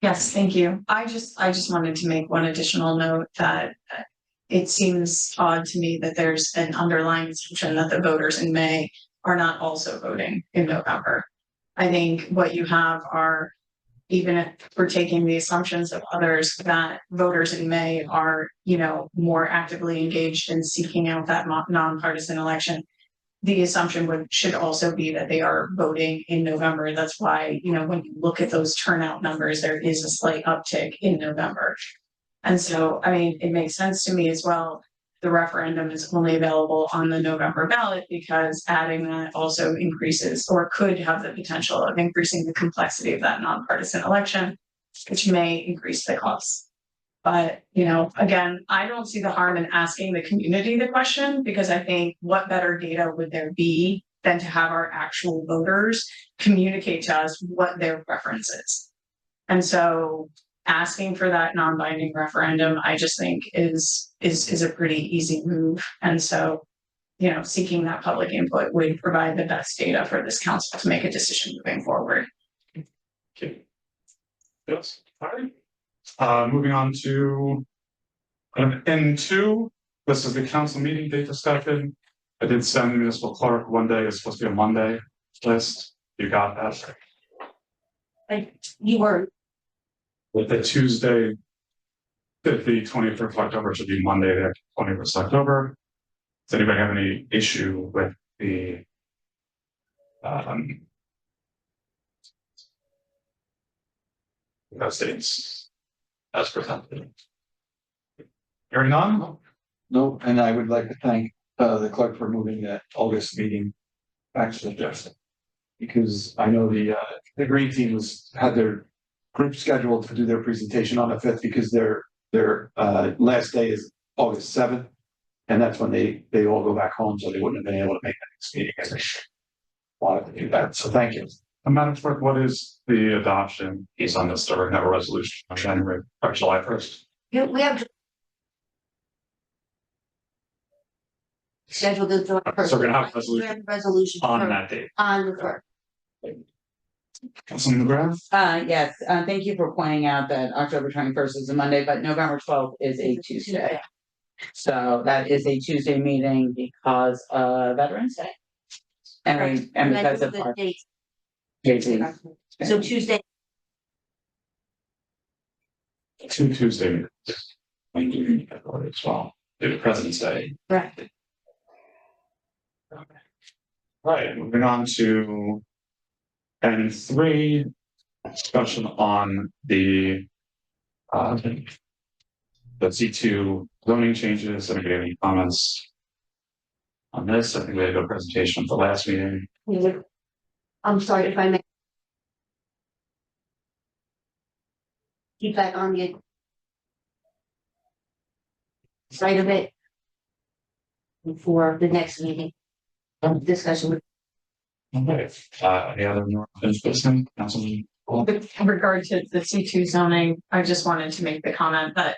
Yes, thank you. I just wanted to make one additional note that it seems odd to me that there's an underlying assumption that the voters in May are not also voting in November. I think what you have are, even if we're taking the assumptions of others, that voters in May are, more actively engaged in seeking out that nonpartisan election. The assumption should also be that they are voting in November. That's why, when you look at those turnout numbers, there is a slight uptick in November. And so, it makes sense to me as well. The referendum is only available on the November ballot because adding that also increases, or could have the potential of increasing the complexity of that nonpartisan election, which may increase the costs. But, again, I don't see the harm in asking the community the question, because I think what better data would there be than to have our actual voters communicate to us what their preference is. And so asking for that non-binding referendum, I just think is a pretty easy move. And so, seeking that public input would provide the best data for this council to make a decision moving forward. Okay. Yes, all right. Moving on to item N2. This is the council meeting date discussion. I did send the municipal clerk one day. It's supposed to be a Monday list. You got that? You were. With the Tuesday, the 21st of October should be Monday, the 21st of October. Does anybody have any issue with the those dates as presented? Hearing none? No, and I would like to thank the clerk for moving that August meeting back to the desk. Because I know the green team had their group scheduled to do their presentation on the 5th, because their last day is August 7th. And that's when they all go back home, so they wouldn't have been able to make that next meeting as they wanted to do that. So thank you. Madam Clerk, what is the adoption piece on this? Or have a resolution on January or July 1st? Yeah, we have. Scheduled as July 1st. So we're gonna have a We resolution have a resolution on for- that date. on the 1st. Councilman McGrath? Yes, thank you for pointing out that October 21st is a Monday, but November 12th is a Tuesday. So that is a Tuesday meeting because of Veterans Day. And because of our JT. So Tuesday, Two Tuesday meetings. Thank you as well. The President's Day. right, Right, moving on to N3, discussion on the C2 zoning changes. Anybody have any comments on this? I think we had a good presentation at the last meeting. I'm sorry if I may. Keep that on the side of it for the next meeting. Discussion with. Okay, any other more finished business, Councilman? With regard to the C2 zoning, I just wanted to make the comment that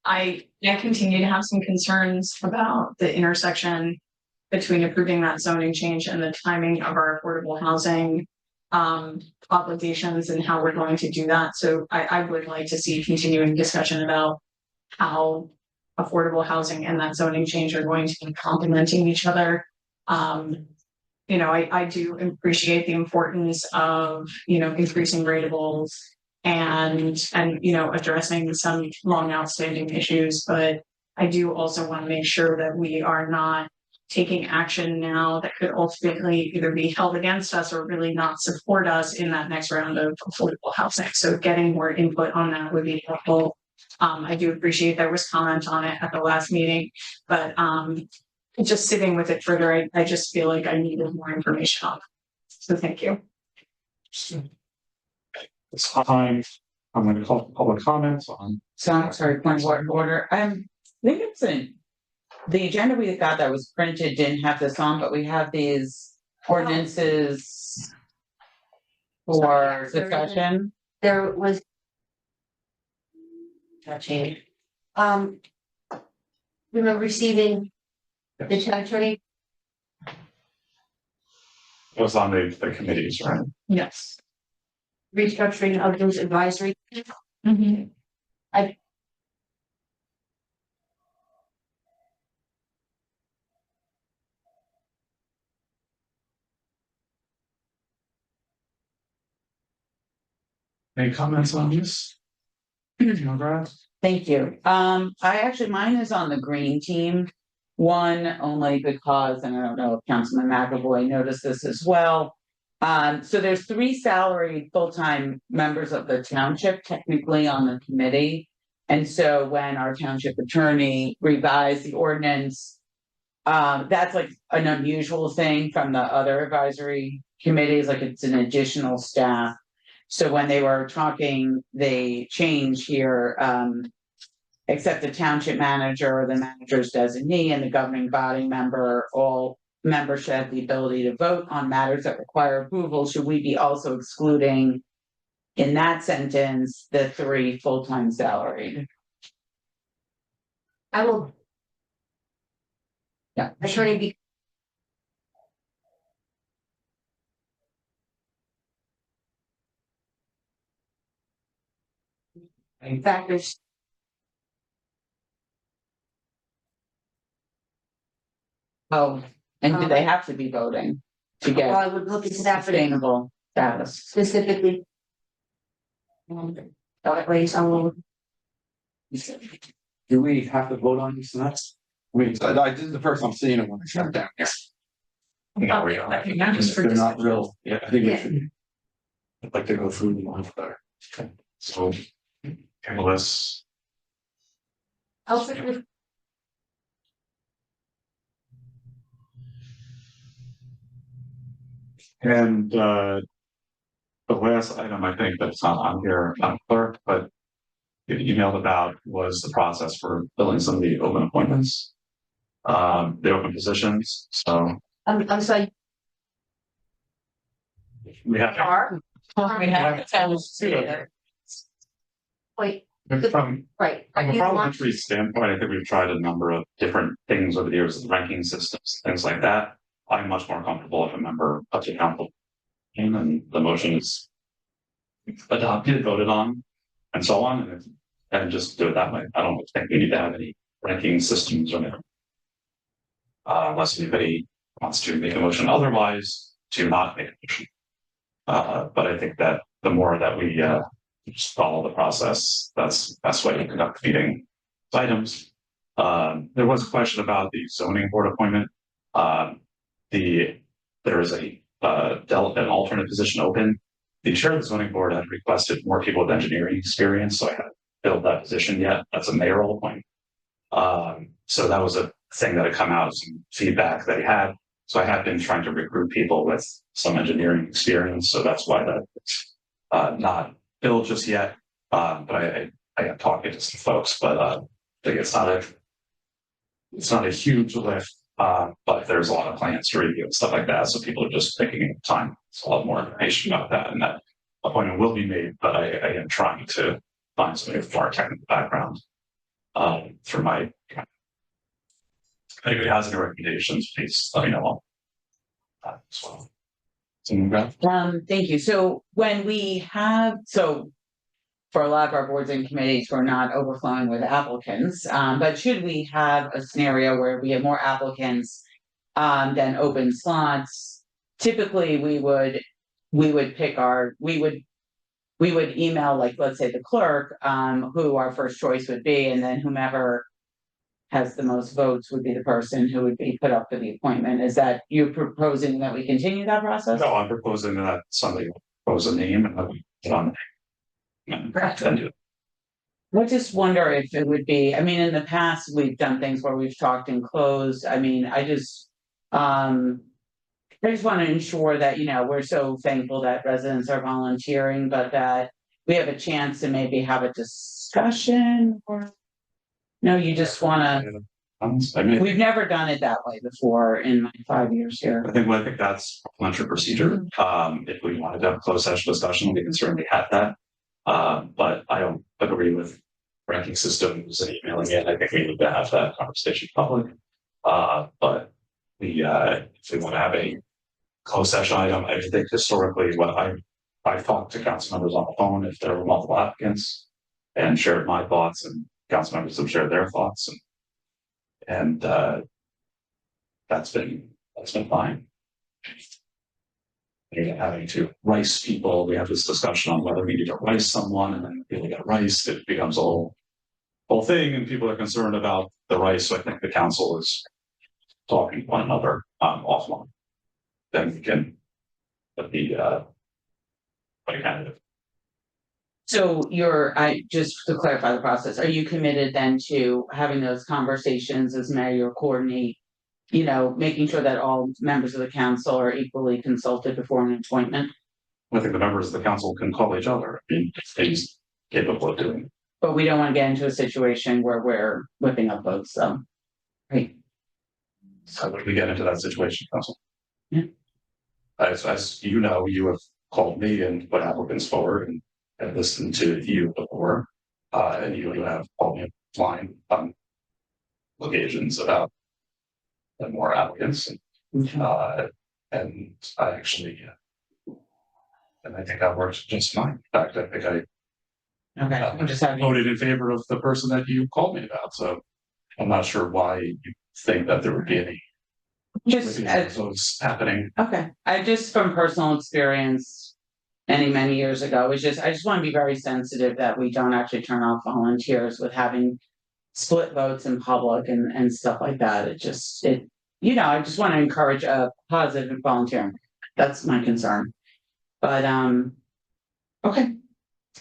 I continue to have some concerns about the intersection between approving that zoning change and the timing of our affordable housing obligations and how we're going to do that. So I would like to see continuing discussion about how affordable housing and that zoning change are going to be complementing each other. You know, I do appreciate the importance of, you know, increasing ratables and, you know, addressing some long outstanding issues, but I do also want to make sure that we are not taking action now that could ultimately either be held against us or really not support us in that next round of affordable housing. So getting more input on that would be helpful. I do appreciate there was comment on it at the last meeting, but just sitting with it further, I just feel like I needed more information on it. So thank you. It's time. I'm going to call public comments on. Sorry, point of order. I think it's the agenda we got that was printed didn't have this on, but we have these ordinances for discussion. There was. Touching. Remember receiving the town attorney. It was on the committees, right? Yes. Restructuring of those advisory. Mhm. Any comments on this? McGrath? Thank you. Mine is on the green team. One, only because, and I don't know if Councilman McAvoy noticed this as well. So there's 3 salaried full-time members of the township technically on the committee. And so when our township attorney revised the ordinance, that's like an unusual thing from the other advisory committees, like it's an additional staff. So when they were talking, they changed here, except the township manager or the manager's designee and the governing body member, all members should have the ability to vote on matters that require approval. Should we be also excluding in that sentence the 3 full-time salaried? I will. Yeah. Attorney be. Factors. Oh, and do they have to be voting to Well, I get would look into that for sustainable status? specifically. Ways I will. Do we have to vote on these next? This is the first I'm seeing it when I shut down here. No, we are. They're not real. Yeah, I think we Yeah. should. I'd like to go through the line there. Okay, so. Let's. I'll sit with. And the last item I think that's not on here, clerk, but it emailed about was the process for filling some of the open appointments. The open positions, so I'm sorry. we have. We have to tell us to. Wait, From right. a You want- parliamentary standpoint, I think we've tried a number of different things over the years, ranking systems, things like that. I'm much more comfortable if a member of the council. And then the motion is adopted, voted on, and so on, and just do it that way. I don't think we need to have any ranking systems or anything. Unless anybody wants to make a motion otherwise, to not make a motion. But I think that the more that we just follow the process, that's the best way to conduct meeting items. There was a question about the zoning board appointment. There is an alternate position open. The chair of the zoning board had requested more people with engineering experience, so I haven't filled that position yet. That's a mayoral appointment. So that was a thing that had come out, some feedback that he had. So I have been trying to recruit people with some engineering experience. So that's why that's not filled just yet. But I am talking to some folks, but I think it's not a huge lift. But there's a lot of plans to review and stuff like that. So people are just taking time. There's a lot more information about that, and that appointment will be made. But I am trying to find somebody with more technical background through my. If anybody has any recommendations, please let me know. As well. Thank you. So when we have, for a lot of our boards and committees, we're not overflowing with applicants. But should we have a scenario where we have more applicants than open slots, typically we would email, like, let's say the clerk, who our first choice would be, and then whomever has the most votes would be the person who would be put up for the appointment. Is that you proposing that we continue that process? No, I'm proposing that somebody propose a name and that we put on the name. And do it. I just wonder if it would be, I mean, in the past, we've done things where we've talked and closed. I mean, I just want to ensure that, we're so thankful that residents are volunteering, but that we have a chance to maybe have a discussion, or no, you just want to. I mean, We've never done it that way before in my 5 years here. I think that's parliamentary procedure. If we wanted to have a closed session discussion, we can certainly have that. But I don't agree with ranking systems and emailing in. I think we need to have that conversation public. But if we want to have a closed session item, I think historically what I've talked to council members on the phone if there were multiple applicants and shared my thoughts, and council members have shared their thoughts, and that's been fine. And having to rice people, we have this discussion on whether we need to rice someone, and then people get riced, it becomes a whole thing, and people are concerned about the rice. So I think the council is talking to one another offline. Then we can be candidate. So just to clarify the process, are you committed then to having those conversations as mayor, coordinate, making sure that all members of the council are equally consulted before an appointment? I think the members of the council can call each other. I mean, he's capable of doing it. But we don't want to get into a situation where we're whipping up votes, so. Right. So when we get into that situation, council. Yeah. As you know, you have called me and put applicants forward, and I've listened to you before, and you have called me offline on occasions about more applicants, and I actually, and I think that works just fine. In fact, I think I'm just having. voted in favor of the person that you called me about. So I'm not sure why you think that there would be any those happening. Okay, I just from personal experience, many years ago, I just want to be very sensitive that we don't actually turn off volunteers with having split votes in public and stuff like that. I just want to encourage a positive volunteering. That's my concern. But okay.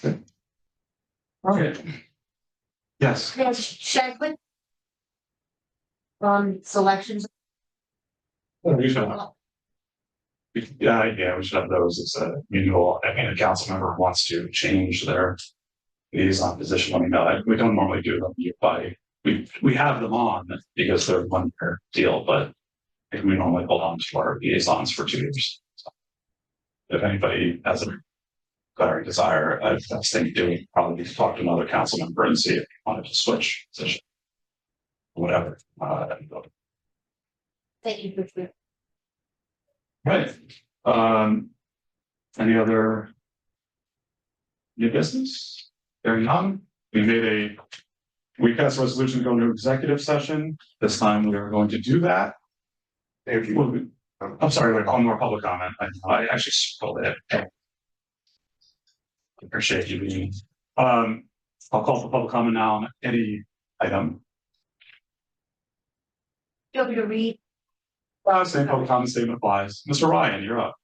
Good. All right. Yes. Yes, Shackley. Selections. We should have. We should have those as a renewal. I mean, a council member wants to change their liaison position. Let me know. We don't normally do them we have them on because they're 1 year deal, but I think we normally hold on to our liaisons for 2 years. So if anybody has a glaring desire, best thing to do would probably be to talk to another council member and see if they wanted to switch position. Whatever. Thank you, Richard. Right. Any other new business? There none. We passed a resolution to go into executive session. This time we are going to do that. If you, I'm sorry, wait, one more public comment. I actually spelled it. Appreciate you being. I'll call for public comment now on any item. Feel free to read. Same public comment statement applies. Mr. Ryan, you're up.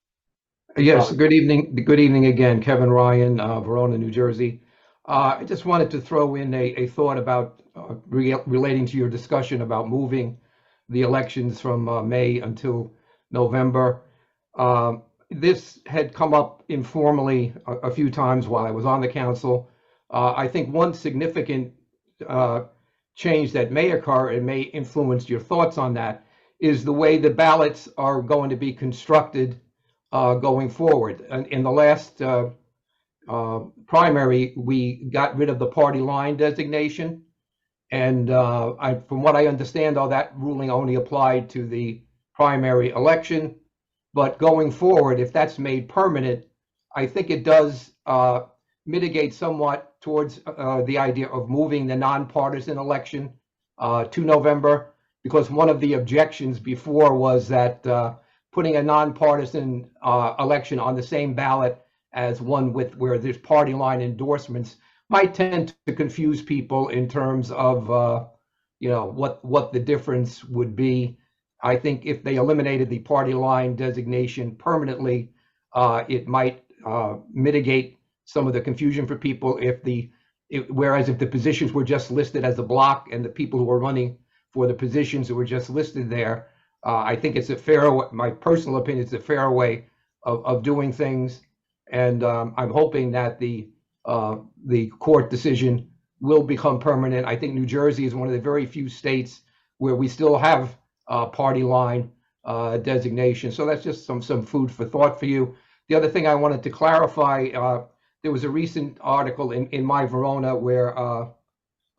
Yes, good evening. Good evening again, Kevin Ryan, Verona, New Jersey. I just wanted to throw in a thought about relating to your discussion about moving the elections from May until November. This had come up informally a few times while I was on the council. I think one significant change that may occur and may influence your thoughts on that is the way the ballots are going to be constructed going forward. And in the last primary, we got rid of the party line designation. And from what I understand, though, that ruling only applied to the primary election. But going forward, if that's made permanent, I think it does mitigate somewhat towards the idea of moving the nonpartisan election to November, because one of the objections before was that putting a nonpartisan election on the same ballot as one with where there's party line endorsements might tend to confuse people in terms of what the difference would be. I think if they eliminated the party line designation permanently, it might mitigate some of the confusion for people. Whereas if the positions were just listed as a block and the people who are running for the positions that were just listed there, I think it's a fair, my personal opinion, it's a fair way of doing things. And I'm hoping that the court decision will become permanent. I think New Jersey is one of the very few states where we still have party line designation. So that's just some food for thought for you. The other thing I wanted to clarify, there was a recent article in My Verona where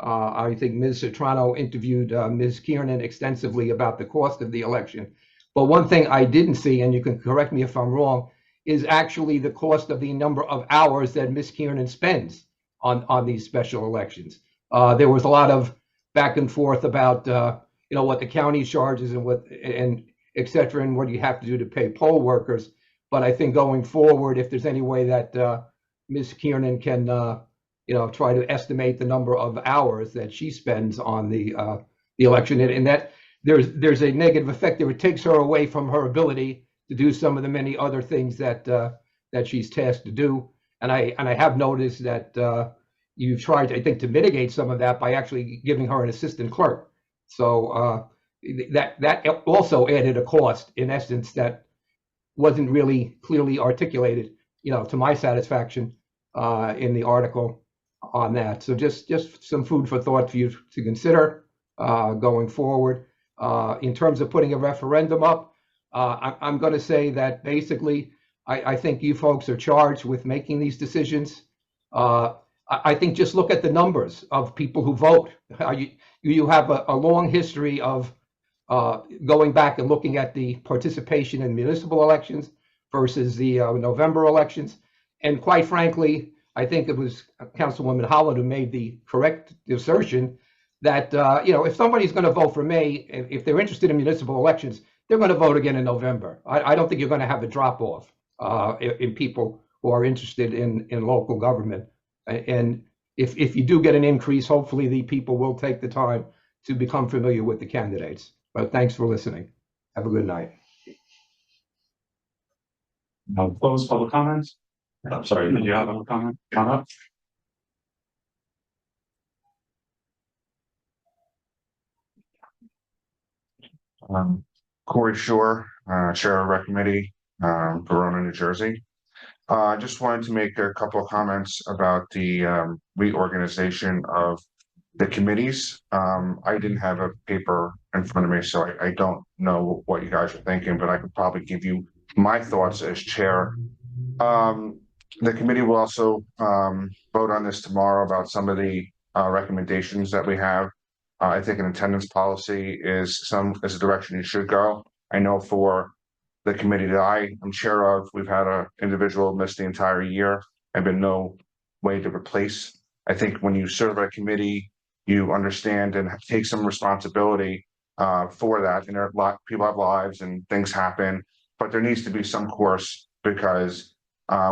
I think Ms. Citrano interviewed Ms. Kiernan extensively about the cost of the election. But one thing I didn't see, and you can correct me if I'm wrong, is actually the cost of the number of hours that Ms. Kiernan spends on these special elections. There was a lot of back and forth about what the county charges and et cetera, and what you have to do to pay poll workers. But I think going forward, if there's any way that Ms. Kiernan can try to estimate the number of hours that she spends on the election, and that there's a negative effect there. It takes her away from her ability to do some of the many other things that she's tasked to do. And I have noticed that you've tried, I think, to mitigate some of that by actually giving her an assistant clerk. So that also added a cost, in essence, that wasn't really clearly articulated, to my satisfaction, in the article on that. So just some food for thought for you to consider going forward. In terms of putting a referendum up, I'm going to say that basically, I think you folks are charged with making these decisions. I think just look at the numbers of people who vote. You have a long history of going back and looking at the participation in municipal elections versus the November elections. And quite frankly, I think it was Councilwoman Holland who made the correct assertion that, if somebody's going to vote for May, if they're interested in municipal elections, they're going to vote again in November. I don't think you're going to have a drop off in people who are interested in local government. And if you do get an increase, hopefully the people will take the time to become familiar with the candidates. But thanks for listening. Have a good night. I'll close public comments. I'm sorry, did you have a comment? Comment? Corey Shore, Chair of Rec Committee, Verona, New Jersey. I just wanted to make a couple of comments about the reorganization of the committees. I didn't have a paper in front of me, so I don't know what you guys are thinking, but I could probably give you my thoughts as chair. The committee will also vote on this tomorrow about some of the recommendations that we have. I think an attendance policy is a direction you should go. I know for the committee that I am chair of, we've had an individual miss the entire year. I've been no way to replace. I think when you serve a committee, you understand and take some responsibility for that. And there are a lot, people have lives and things happen, but there needs to be some course because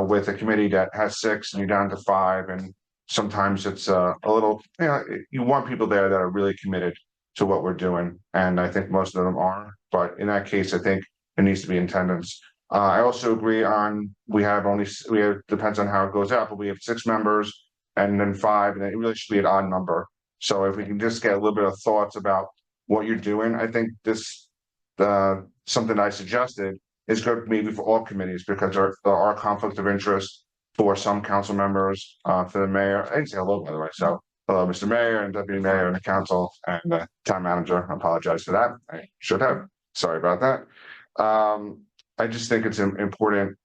with a committee that has 6 and you're down to 5, and sometimes it's a little, you know, you want people there that are really committed to what we're doing. And I think most of them are, but in that case, I think there needs to be attendance. I also agree on, depends on how it goes out, but we have 6 members and then 5, and it really should be an odd number. So if we can just get a little bit of thoughts about what you're doing, I think this, something I suggested is good maybe for all committees, because there are conflicts of interest for some council members, for the mayor. I didn't say hello, by the way. So hello, Mr. Mayor and Deputy Mayor and the council and the town manager. I apologize for that. I should have. Sorry about that. I just think it's important.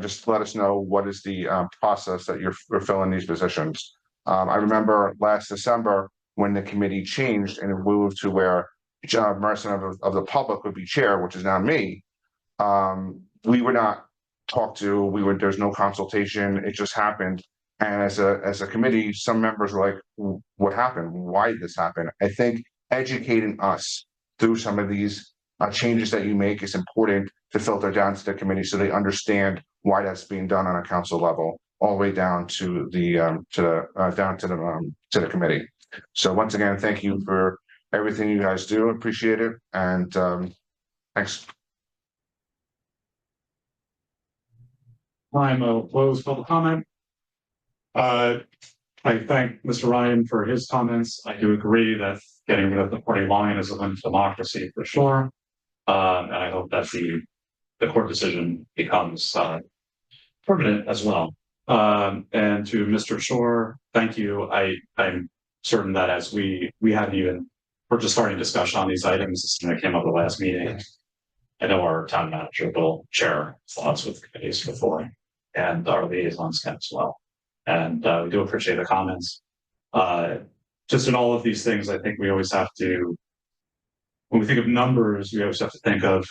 Just let us know what is the process that you're filling these positions. I remember last December when the committee changed and it moved to where John Merson of the public would be chair, which is now me. We were not talked to. There's no consultation. It just happened. And as a committee, some members were like, "What happened? Why did this happen?" I think educating us through some of these changes that you make is important to filter down to the committee so they understand why that's being done on a council level, all the way down to the committee. So once again, thank you for everything you guys do. Appreciate it, and thanks. Time of closed public comment. I thank Mr. Ryan for his comments. I do agree that getting rid of the party line is a limit to democracy for sure. And I hope that the court decision becomes permanent as well. And to Mr. Shore, thank you. I'm certain that as we're just starting discussion on these items, this thing that came up at the last meeting. I know our town manager will share thoughts with committees before, and our liaisons can as well. And we do appreciate the comments. Just in all of these things, I think we always have to, when we think of numbers, we always have to think of,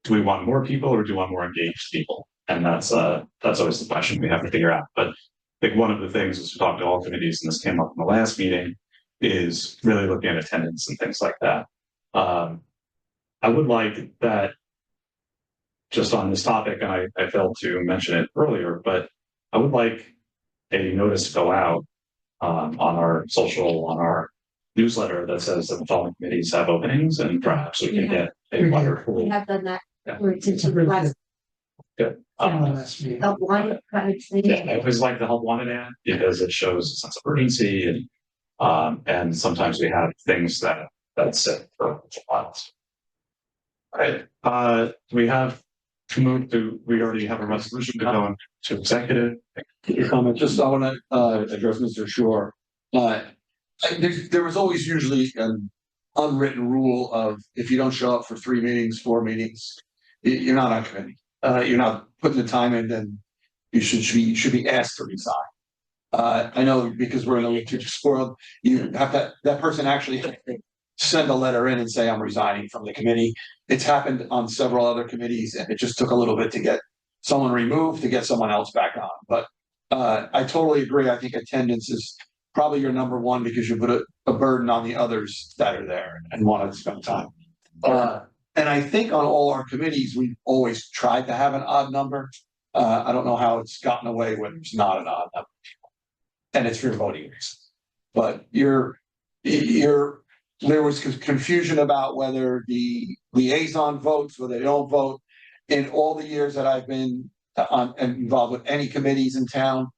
do we want more people or do we want more engaged people? And that's always the question we have to figure out. But I think one of the things as we talked to all committees, and this came up in the last meeting, is really looking at attendance and things like that. I would like that, just on this topic, and I failed to mention it earlier, but I would like a notice to go out on our social, on our newsletter that says that the following committees have openings, and perhaps we can get a wider pool. We have done that. Yeah. Since the last Good. help line, kind of thing. Yeah, I always like the help wanted ad because it shows a sense of urgency, and sometimes we have things that sit for files. All right, we have to move to, we already have a resolution to go into executive. Your comment, just I want to address Mr. Shore. There was always usually an unwritten rule of if you don't show up for 3 meetings, 4 meetings, you're not on committee. You're not putting the time in, then you should be asked to resign. I know because we're in a litigious world, you have that person actually send a letter in and say, I'm resigning from the committee. It's happened on several other committees, and it just took a little bit to get someone removed to get someone else back on. But I totally agree. I think attendance is probably your number one, because you put a burden on the others that are there and want to spend time. And I think on all our committees, we've always tried to have an odd number. I don't know how it's gotten away when there's not an odd number. And it's for voting reasons. But there was confusion about whether the liaison votes, whether they don't vote. In all the years that I've been involved with any committees in town,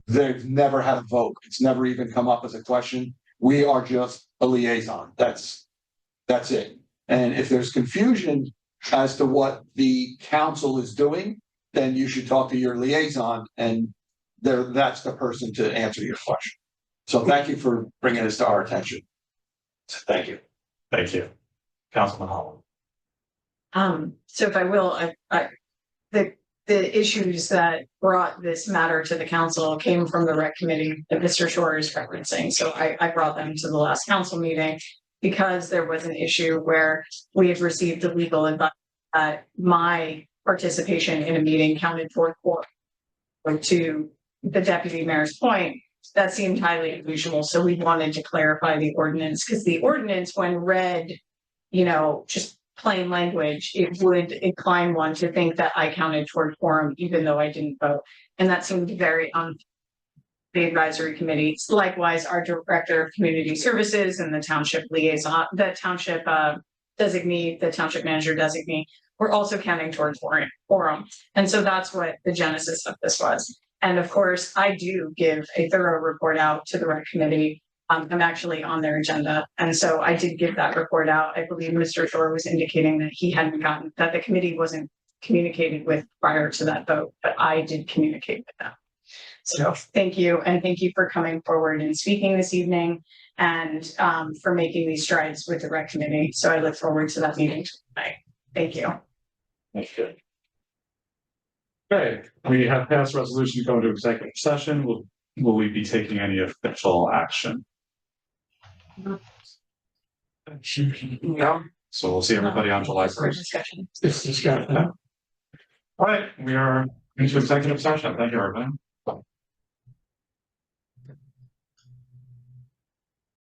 they've never had a vote. It's never even come up as a question. We are just a liaison. That's it. And if there's confusion as to what the council is doing, then you should talk to your liaison, and that's the person to answer your question. So thank you for bringing this to our attention. Thank you. Thank you. Councilman Holland. So if I will, the issues that brought this matter to the council came from the rec committee that Mr. Shore is referencing. So I brought them to the last council meeting because there was an issue where we had received a legal advice that my participation in a meeting counted for to the deputy mayor's point, that seemed highly unusual. So we wanted to clarify the ordinance because the ordinance, when read, just plain language, it would incline one to think that I counted toward quorum, even though I didn't vote. And that seemed very the advisory committee. Likewise, our director of community services and the township liaison, the township designee, the township manager designee, we're also counting towards quorum. And so that's what the genesis of this was. And of course, I do give a thorough report out to the rec committee. I'm actually on their agenda. And so I did give that report out. I believe Mr. Shore was indicating that he hadn't gotten, that the committee wasn't communicated with prior to that vote, but I did communicate with them. So thank you. And thank you for coming forward and speaking this evening and for making these strides with the rec committee. So I look forward to that meeting tonight. Thank you. That's good. Okay, we have passed resolution to go into executive session. Will we be taking any official action? No. So we'll see everybody on July For 1st. discussion. It's discussion. All right, we are into executive session. Thank you, everybody.